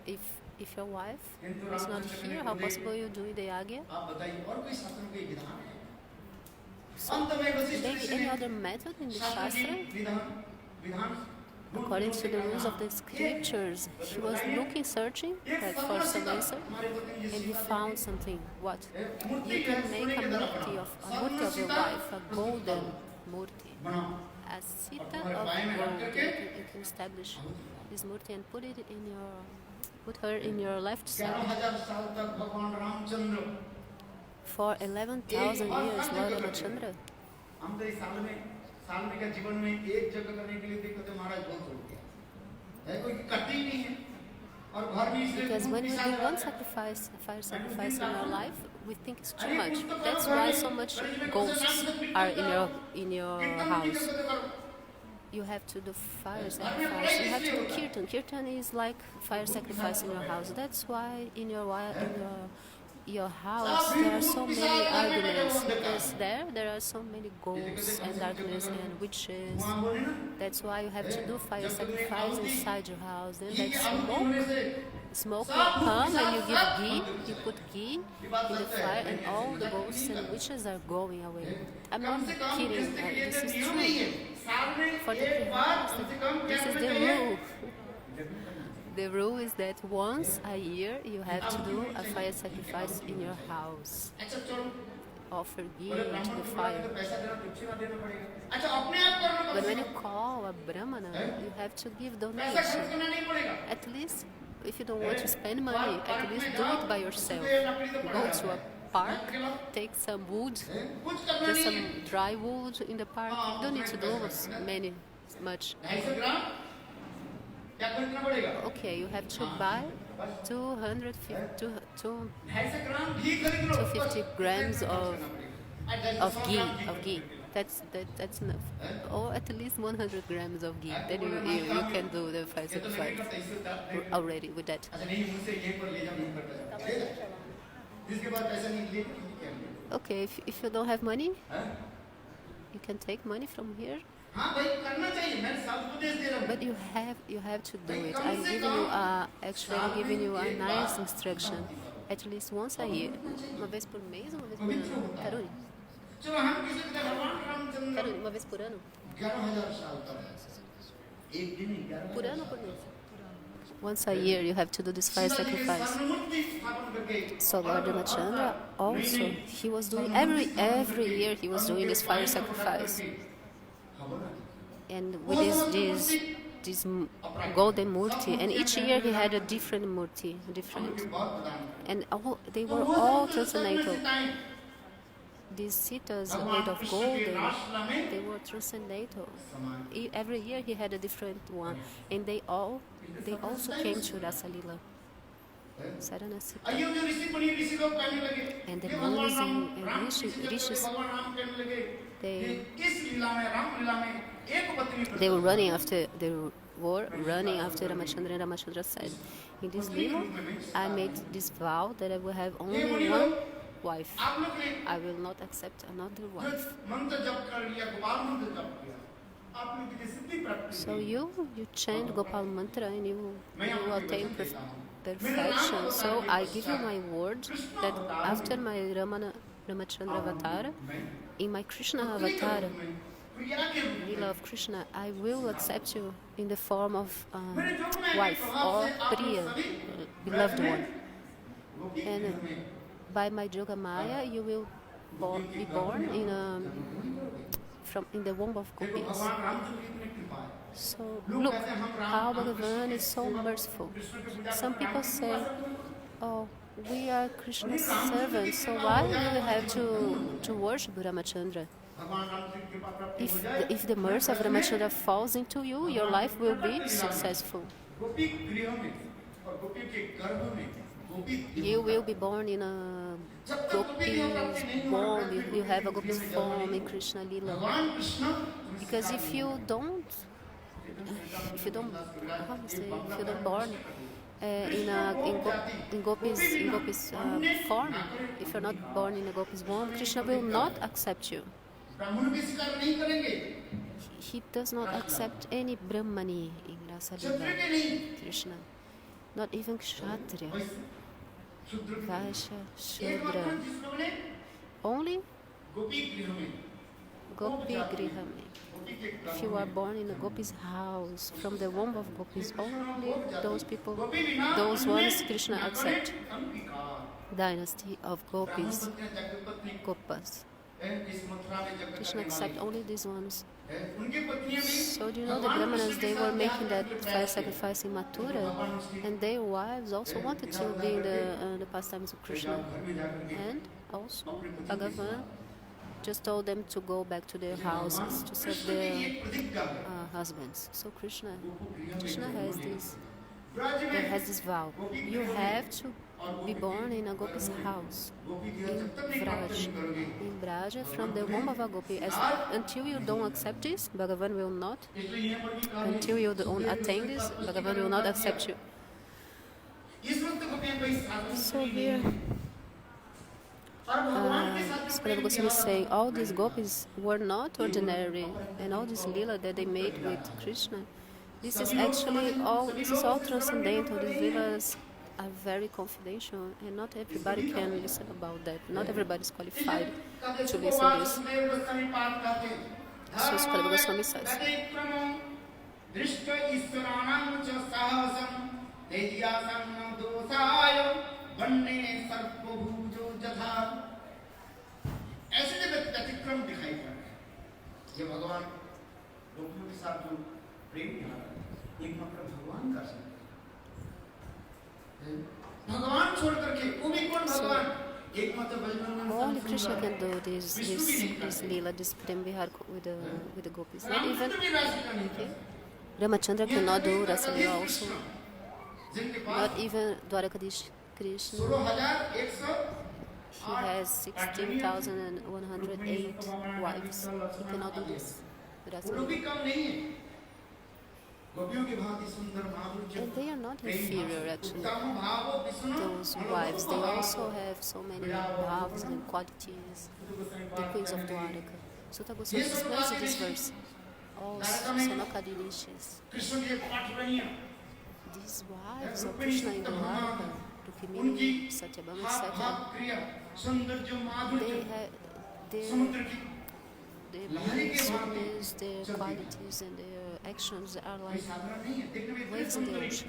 if your wife is not here, how possible you do the yagya? So, maybe any other method in the Shastra? According to the rules of the scriptures, he was looking, searching for some answer, and he found something. What? You can make a murti of your wife, a golden murti, a sita of gold. You can establish this murti and put her in your left side. For 11,000 years, Lord Ramachandra, because when we do one sacrifice, a fire sacrifice in our life, we think it's too much. That's why so much ghosts are in your house. You have to do fire sacrifice. You have to do kirtan. Kirtan is like fire sacrifice in your house. That's why in your house there are so many arguments, because there there are so many ghosts and darkness and witches. That's why you have to do fire sacrifice inside your house. Then that smoke will come and you give ghee, you put ghee in the fire and all the ghosts and witches are going away. I'm not kidding, this is true. For the Krihanas, this is the rule. The rule is that once a year you have to do a fire sacrifice in your house. Offer ghee into the fire. But when you call a Brahmana, you have to give donation. At least, if you don't want to spend money, at least do it by yourself. Go to a park, take some wood, just some dry wood in the park. You don't need to do much. Okay, you have to buy 250 grams of ghee. That's enough. Or at least 100 grams of ghee. Then you can do the fire sacrifice already with that. Okay, if you don't have money, you can take money from here. But you have to do it. I'm giving you a nice instruction. At least once a year. Uma vez por mês ou uma vez por ano? Carolina? Carolina, uma vez por ano? Por ano ou por mês? Once a year you have to do this fire sacrifice. So Lord Ramachandra also, he was doing every year he was doing this fire sacrifice. And with this golden murti, and each year he had a different murti, and they were all transcendental. These sitas made of golden, they were transcendental. Every year he had a different one, and they also came to Rasalila. Saranasita. And the monks and rishis, they were running after Ramachandra, and Ramachandra said, in this lila, I made this vow that I will have only one wife. I will not accept another wife. So you chant Gopal mantra and you attain perfection. So I give you my word that after my Ramachandra avatar, in my Krishna avatar, Lila of Krishna, I will accept you in the form of wife or Priya, beloved one. And by my Jogamaya, you will be born in the womb of gopis. So look how Bhagavan is so merciful. Some people say, oh, we are Krishna's servants, so why do we have to worship Ramachandra? If the mercy of Ramachandra falls into you, your life will be successful. You will be born in a gopi's womb. You have a gopi's form in Krishna Lila. Because if you don't born in gopi's form, if you're not born in a gopi's womb, Krishna will not accept you. He does not accept any Brahmani in Rasa Lila, Krishna. Not even Kshatriya, Vaishya, Shudra. Only Gopi Grihame. If you are born in a Gopi's house, from the womb of Gopis, only those ones Krishna accept. Dynasty of Gopis, Gopas. Krishna accept only these ones. So do you know the Brahmanas, they were making that fire sacrifice in Mathura, and their wives also wanted to be in the pastimes of Krishna. And also Bhagavan just told them to go back to their houses to serve their husbands. So Krishna has this vow. You have to be born in a Gopi's house, in Braja, from the womb of a Gopi. Until you don't accept this, Bhagavan will not. Until you don't attain this, Bhagavan will not accept you. So here, Sukadeva Goswami is saying all these gopis were not ordinary, and all this lila that they made with Krishna, this is all transcendental. These lilas are very confidential, and not everybody can listen about that. Not everybody is qualified to listen this. So Sukadeva Goswami says. ऐसे जब व्यतिक्रम दिखाई पड़ रहा है, ये भगवान गोपियों के साथ जो प्रेम निभा रहा है, एकमात्र भगवान कर सकते हैं। भगवान छोड़ करके वो भी कौन भगवान? एकमात्र Balram only Krishna can do this lila, this prem vihar with the gopis. Not even Ramachandra cannot do Rasa Lila also. Not even Dwarakadish Krishna. He has 16,108 wives. He cannot do this. And they are not inferior, actually. Those wives, they also have so many bhavs and qualities. The queens of Dwaraka. Sutta Goswami explains this verse. All Sanakadilishis. These wives of Krishna in Dwaraka, Rukmini, Satyabhama, etc. Their sweetness, their qualities, and their actions are like waves in the ocean.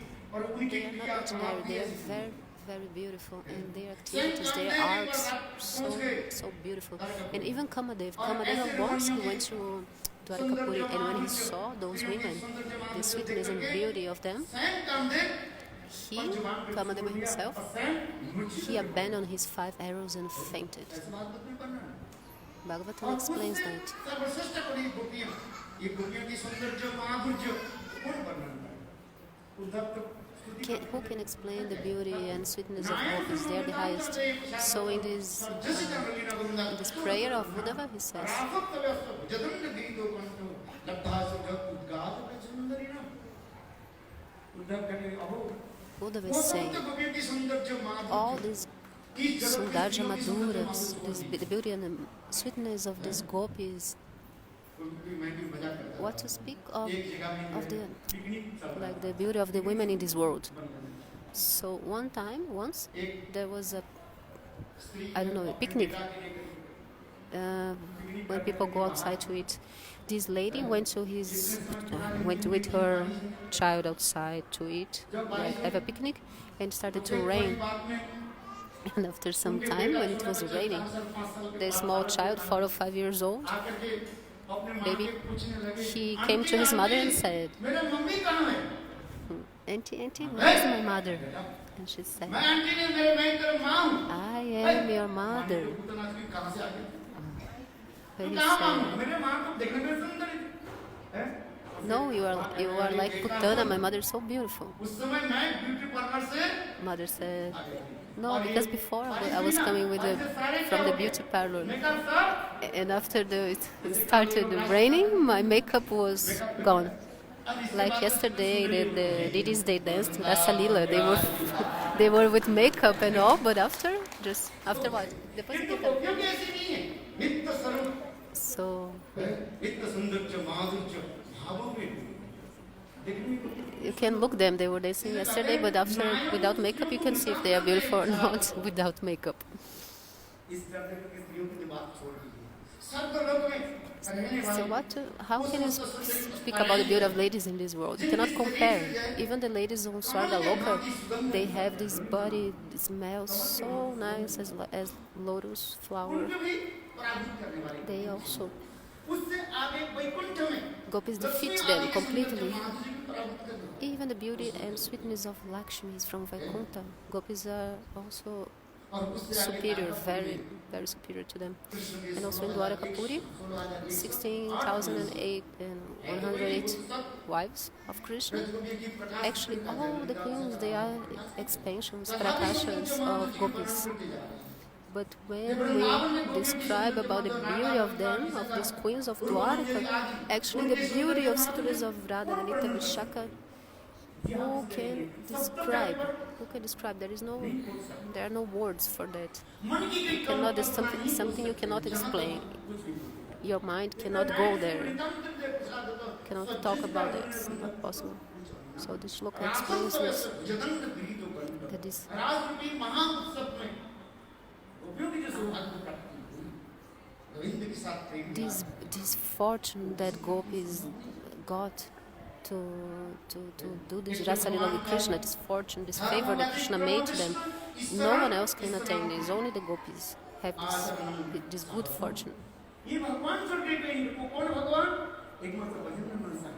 They are not ordinary, they are very, very beautiful, and their activities, their arts, so beautiful. And even Kamadev once he went to Dwarakapuri, and when he saw those women, the sweetness and beauty of them, Kamadeva himself, he abandoned his 5 arrows and fainted. Bhagavatam explains that. Who can explain the beauty and sweetness of gopis? They are the highest. So in this prayer of Uddhava, he says, Uddhava is saying, all these Sundarja Maduras, the beauty and the sweetness of these gopis, what to speak of the beauty of the women in this world. So once, there was a picnic, when people go outside to eat. This lady went with her child outside to eat, have a picnic, and started to rain. And after some time, when it was raining, the small child, 4 or 5 years old, baby, he came to his mother and said, Auntie, where is my mother? And she said, I am your mother. He said, no, you are like Putana, my mother is so beautiful. Mother said, no, because before I was coming from the beauty parlor, and after it started raining, my makeup was gone. Like yesterday, the ladies, they danced Rasa Lila. They were with makeup and all, but after what? So you can look them. They were dancing yesterday, but after, without makeup, you can see if they are beautiful or not without makeup. So how can you speak about the beauty of ladies in this world? You cannot compare. Even the ladies on Swarga Loka, they have this body, it smells so nice as lotus flower. They also, gopis defeat them completely. Even the beauty and sweetness of Lakshmi is from Vaikuntha. Gopis are also superior, very, very superior to them. And also in Dwarakapuri, 16,108 wives of Krishna. Actually, all the queens, they are expansions, prakashas of gopis. But when we describe about the beauty of them, of these queens of Dwaraka, actually the beauty of cities of Radha, Lalita, Vishaka, Who can describe? Who can describe? There are no words for that. You cannot. There's something you cannot explain. Your mind cannot go there. Cannot talk about that. It's not possible. So the shloka explains this. That this fortune that gopis got to do this Rasa Lila with Krishna, this fortune, this favor that Krishna made to them, no one else can attain this. Only the gopis have this good fortune.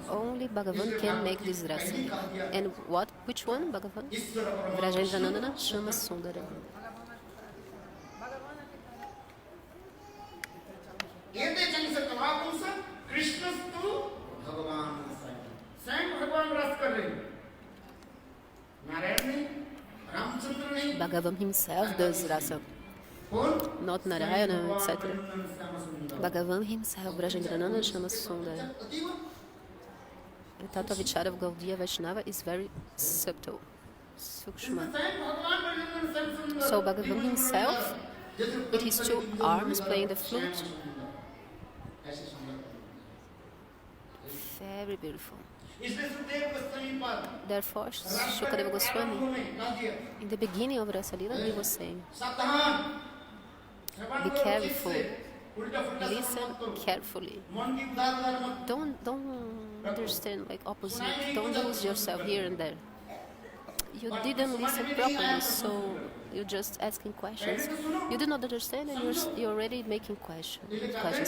Only Bhagavan can make this Rasa Lila. And which one, Bhagavan? Vrajendranandana Shama Sundara. Bhagavan himself does rasa, not Narayana, etc. Bhagavan himself, Vrajendranandana Shama Sundara. The Tattva Vichara of Gaudiya Vaishnava is very subtle, sukshma. So Bhagavan himself, with his two arms playing the flute, very beautiful. Therefore, Shukadeva Goswami, in the beginning of Rasa Lila, he was saying, be careful, listen carefully. Don't understand like opposite. Don't lose yourself here and there. You didn't listen properly, so you're just asking questions. You did not understand, and you're already making questions.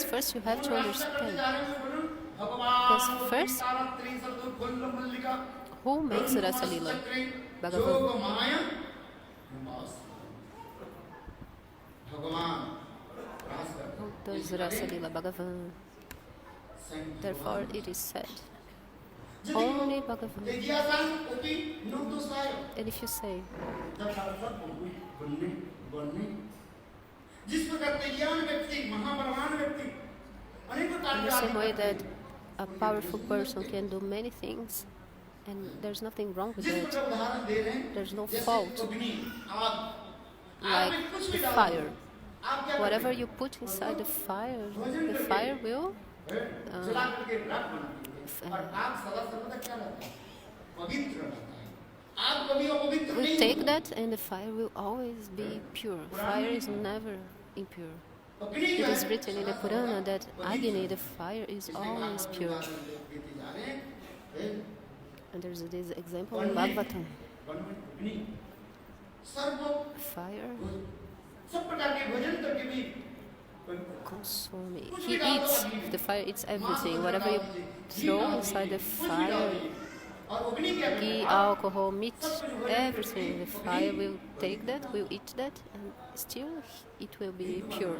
First, you have to understand. Because first, who makes Rasa Lila? Bhagavan. Who does Rasa Lila? Bhagavan. Therefore, it is said, only Bhagavan. And if you say, in the same way that a powerful person can do many things, and there's nothing wrong with that. There's no fault. Like the fire. Whatever you put inside the fire will we take that, and the fire will always be pure. Fire is never impure. It is written in the Purana that Agni, the fire, is always pure. And there's this example in Bhagavatam. Fire consume. He eats. The fire eats everything. Whatever you throw inside the fire, ghee, alcohol, meat, everything. The fire will take that, will eat that, and still it will be pure.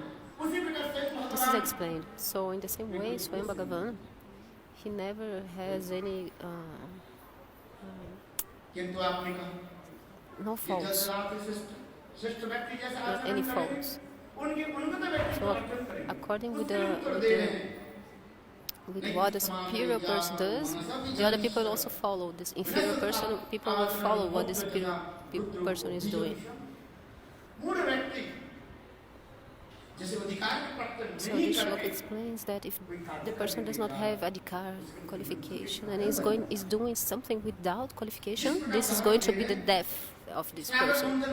This is explained. So in the same way, Swayam Bhagavan, he never has any no faults, not any faults. So according with what the superior person does, the other people also follow. This inferior person, people will follow what the superior person is doing. So this shloka explains that if the person does not have adhikar, qualification, and is doing something without qualification, this is going to be the death of this person.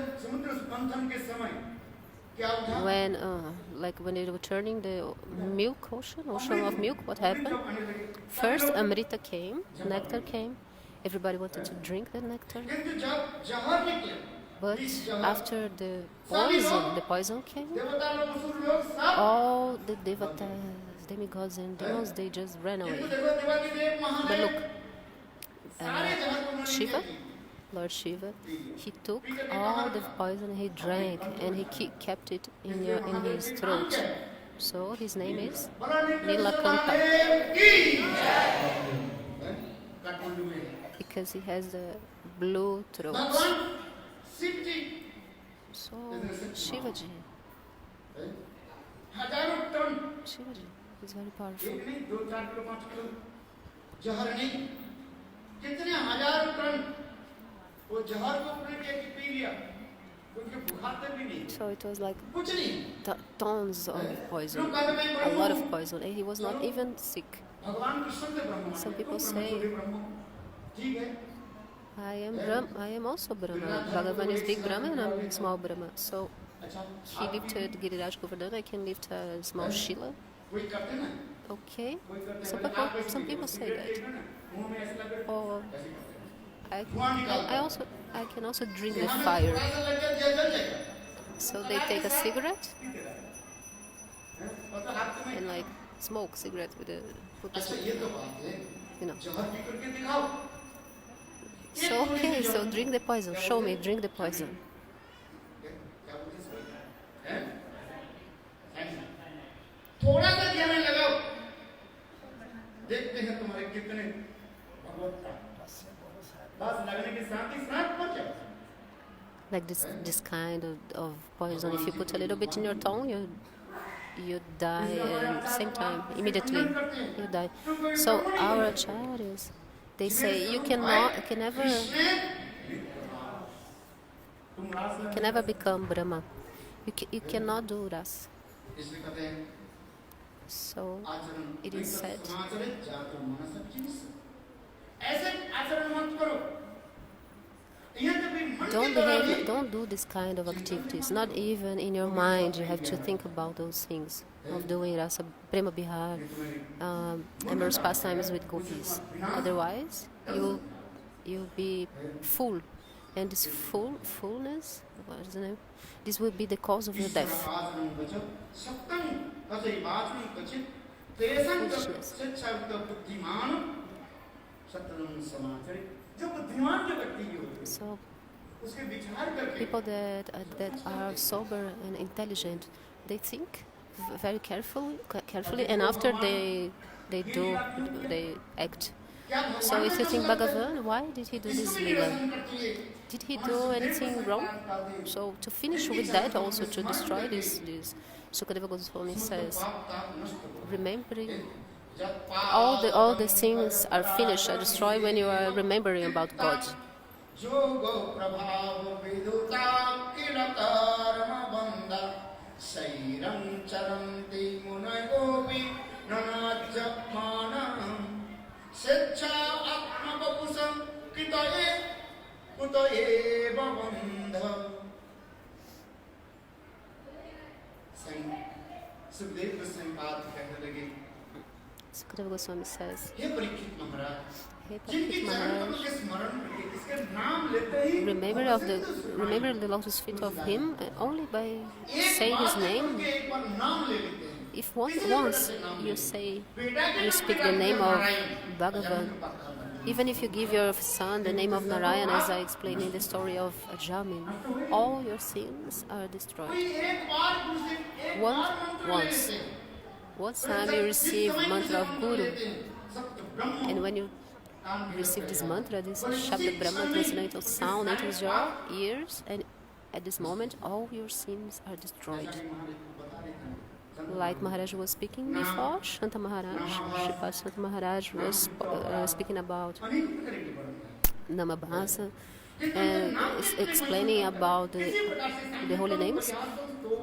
When they were turning the ocean of milk, what happened? First, Amrita came, nectar came. Everybody wanted to drink the nectar. But after the poison came, all the devatas, demigods and demons, they just ran away. But look, Shiva, Lord Shiva, he took all the poison he drank and he kept it in his throat. So his name is Nilakanta. Because he has the blue throat. So Shivaji is very powerful. कितने हजारों ton वो जहर को अपने के P लिया, उनके बुखार तक भी नहीं, So it was like कुछ नहीं। tons of poison, लोग कहते हैं मैं a ब्रह्म lot of हूँ। poison, and he was not चलो, even sick. भगवान कृष्ण से ब्रह्म है, Some people तुम ब्रह्म say, छोटे ब्रह्म हो, ठीक है। I am also Brahma. Bhagavan is big Brahma and I'm small Brahma. So he lifted Giriraj Govardhana, I can lift a small Shila. कोई करते ना, Okay, कोई करते so हैं, मतलब आप some कैसे people करते say हैं? that. सिगरेट ना, मुंह में ऐसे लगे, Or ऐसे करते हैं। I can also drink the यहाँ में fire. थोड़ा सा लग गया, जल जाएगा। So they take a cigarette पीते रहे। हैं? और तो हाथ में and like smoke cigarette with अच्छा ये तो बात है, you know. जहर पी करके दिखाओ। So okay, so drink the poison. Show me, drink the poison. क्या बोलते हैं इसको? हैं? थोड़ा सा ध्यान लगाओ, देखते हैं तुम्हारे कितने भगवत का बस लगने के साथ ही साथ पहुंच जाओ। Like this kind of poison, if you put a little bit in your tongue, you die at the same time, immediately you die. So our acharyas, they say you can never become Brahma. You cannot do ras. इसलिए कहते हैं So आचरण it is said, समाचरित जातो मनस Jewish, ऐसे आचरण मत करो। यहाँ जब भी मन की तरह don't do this kind of activities. Not even in your mind you have to think about those things of doing rasa prema bihar, amorous pastimes with gopis. Otherwise, you'll be full, and this fullness, what is the name? This will be the cause of your death. आचरण बचो, सप्तम अतः आचरण बचित, तेरसं शिक्षा बुद्धिमान, सत्तम समाचरित, जो बुद्धिमान जो व्यक्ति होते हैं, So उसके विचार करके people that are sober and intelligent, they think very carefully, and after they act. So if you think Bhagavan, why did he do this lila? Did he do anything wrong? So to finish with that, also to destroy this Sukadeva Goswami says, remembering all the things are finished, are destroyed when you are remembering about God. जोगो प्रभाव विदुता किलकारम बंदा शैरं चरन्ति मुनयोपि ननाज्जमानं स्वेच्छा आत्मवपुषं कृतये कुतये बबन्ध। सुखदेव गोस्वामी बात कहने लगे, Sukadeva Goswami says, हे परीक्षित महाराज, Hey जिनकी Parikshit चरणों Maharaj, के स्मरण करके इसके नाम लेते ही remember the lotus feet of him only by saying his name. एक बार नाम ले लेते हैं, If once you speak the name of Bhagavan, even if you give your son the name of Narayan, as I explained in the story of Jamin, all your sins are destroyed. एक बार दूसरे एक बार मंत्र Once. लेते हैं, Once time you receive mantra of Guru, सत्य ब्रह्म and when you receive this mantra, this Shabda Brahma transcendental sound enters your ears, and at this moment all your sins are destroyed. Like Maharaj was speaking before, Shanta Maharaj, Shripad Shanta Maharaj was speaking about Namabhasa and explaining about the holy names,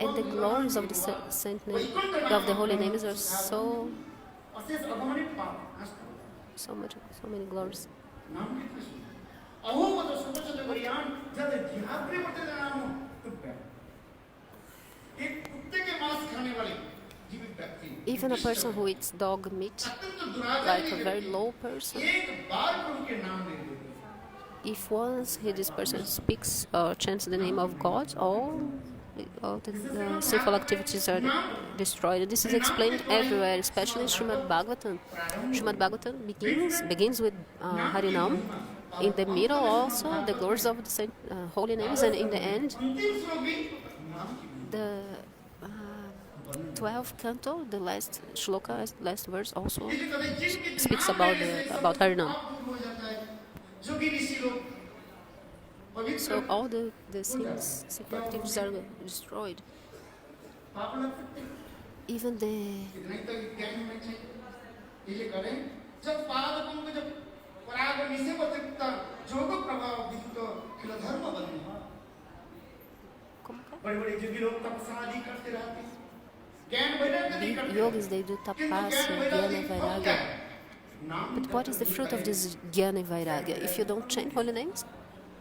and the glories of the saint name, of the holy names are so many glories. Even a person who eats dog meat, like a very low person, if once this person speaks or chants the name of God, all the sinful activities are destroyed. This is explained everywhere, especially in Srimad Bhagavatam. Srimad Bhagavatam begins with Harinam. In the middle also, the glories of the holy names, and in the end, the 12th canto, the last shloka, last verse also speaks about Harinam. So all the sins, sinful activities are destroyed. Even the Big yogis, they do tapasya, jnana, vairagya. But what is the fruit of this jnana vairagya? If you don't chant holy names,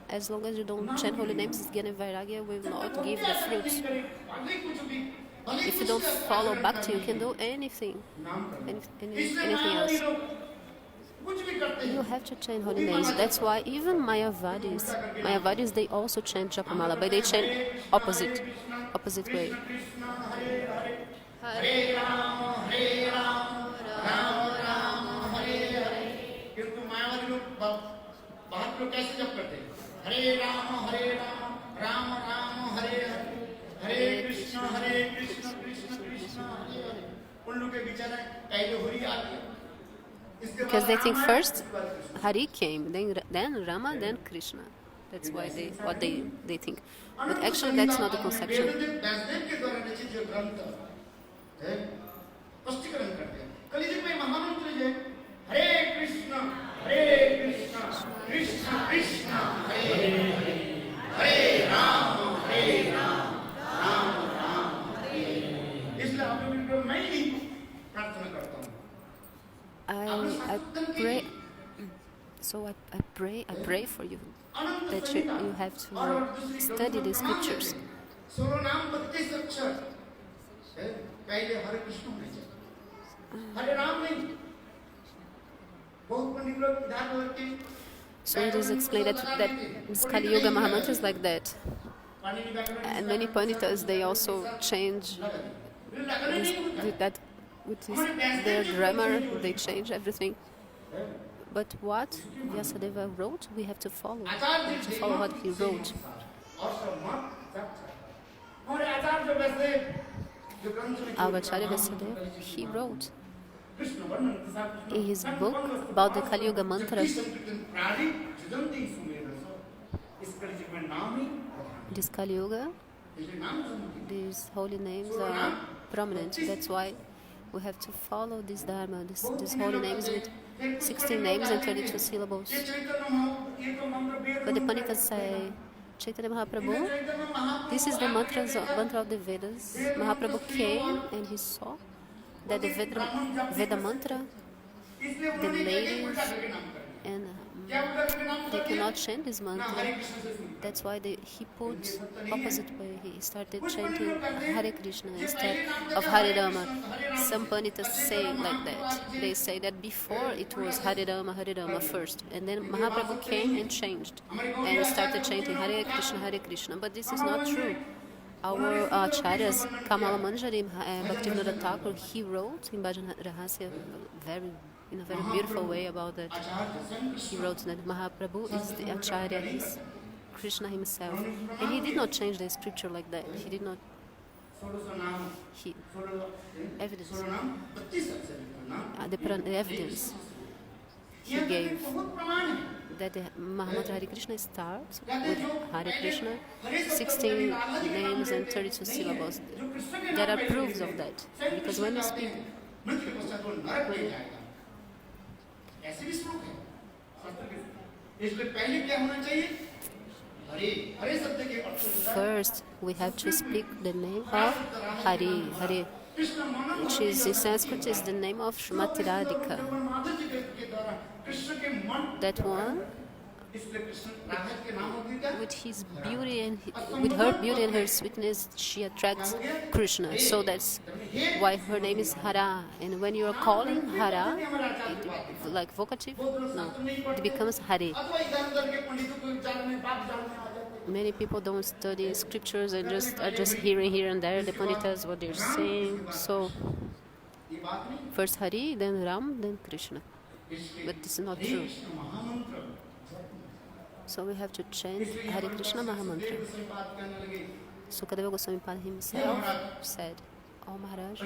as long as you don't chant holy names, jnana vairagya will not give the fruits. If you don't follow bhakti, you can do anything, anything else. You have to chant holy names. That's why even Mayavadis, they also chant Japamala, but they chant opposite way. Hare Rama, Hare Rama, Rama Rama, Hare Hare. किंतु मायावादी लोग बाहर लोग कैसे जप करते हैं? हरे राम राम राम हरे हरे, हरे कृष्ण कृष्ण कृष्ण हरे हरे. उन लोग के विचार है पहले होरी आती है. Because they think first Hari came, then Rama, then Krishna. That's why they think. But actually that's not the conception. Hare Krishna, Krishna Krishna, Hare Hare, Hare Rama, Rama Rama, Hare Hare. इसलिए आप लोगों को मैं ही प्रार्थना करता हूँ. I pray. So I pray for you that you have to study the scriptures. So it is explained that this Kali Yuga Mahamantra is like that. And many Panditas, they also change that with their grammar, they change everything. But what Vyasadeva wrote, we have to follow. We have to follow what he wrote. Our Acharya Vyasadeva, he wrote in his book about the Kali Yuga mantras. This Kali Yuga, these holy names are prominent. That's why we have to follow this Dharma, these holy names with 16 names and 22 syllables. But the Panditas say, Chaitanya Mahaprabhu, this is the mantra of the Vedas. Mahaprabhu came and he saw that the Veda mantra, the ladies, and they cannot chant this mantra. That's why he put opposite way. He started chanting Hare Krishna instead of Hare Rama. Some Panditas say like that. They say that before it was Hare Rama first, and then Mahaprabhu came and changed and started chanting Hare Krishna. But this is not true. Our acharyas, Kamala Manjari, Bhaktivinoda Thakur, he wrote in Bhajan Rahasya in a very beautiful way about that. He wrote that Mahaprabhu is the acharya, he's Krishna himself. And he did not change the scripture like that. He did not. Evidence. The evidence he gave that the Mahamantra Hare Krishna starts with Hare Krishna, 16 names and 32 syllables. There are proofs of that. Because when we speak, first we have to speak the name of Hari, which is in Sanskrit is the name of Srimati Radhika. That one, with his beauty and with her beauty and her sweetness, she attracts Krishna. So that's why her name is Hara. And when you are calling Hara, like vocative, no, it becomes Hare. Many people don't study scriptures and are just hearing here and there the Panditas what they're saying. So first Hari, then Ram, then Krishna. But this is not true. So we have to chant Hare Krishna Mahamantra. Sukadeva Goswami Pad himself said, "Oh Maharaj,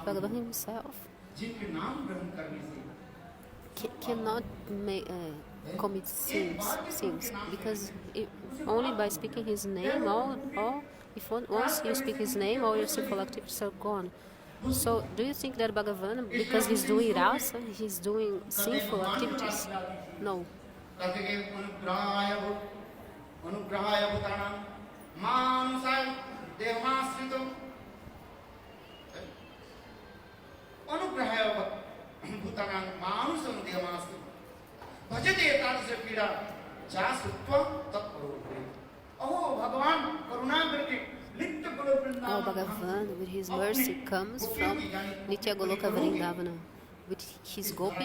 Bhagavan himself cannot commit sins because only by speaking his name, once you speak his name, all your sinful activities are gone. So, do you think that Bhagavan, because he's doing rasa, he's doing sinful activities? No. Oh, Bhagavan, with his mercy, comes from Nitya Goloka Vrindavana with his gopis.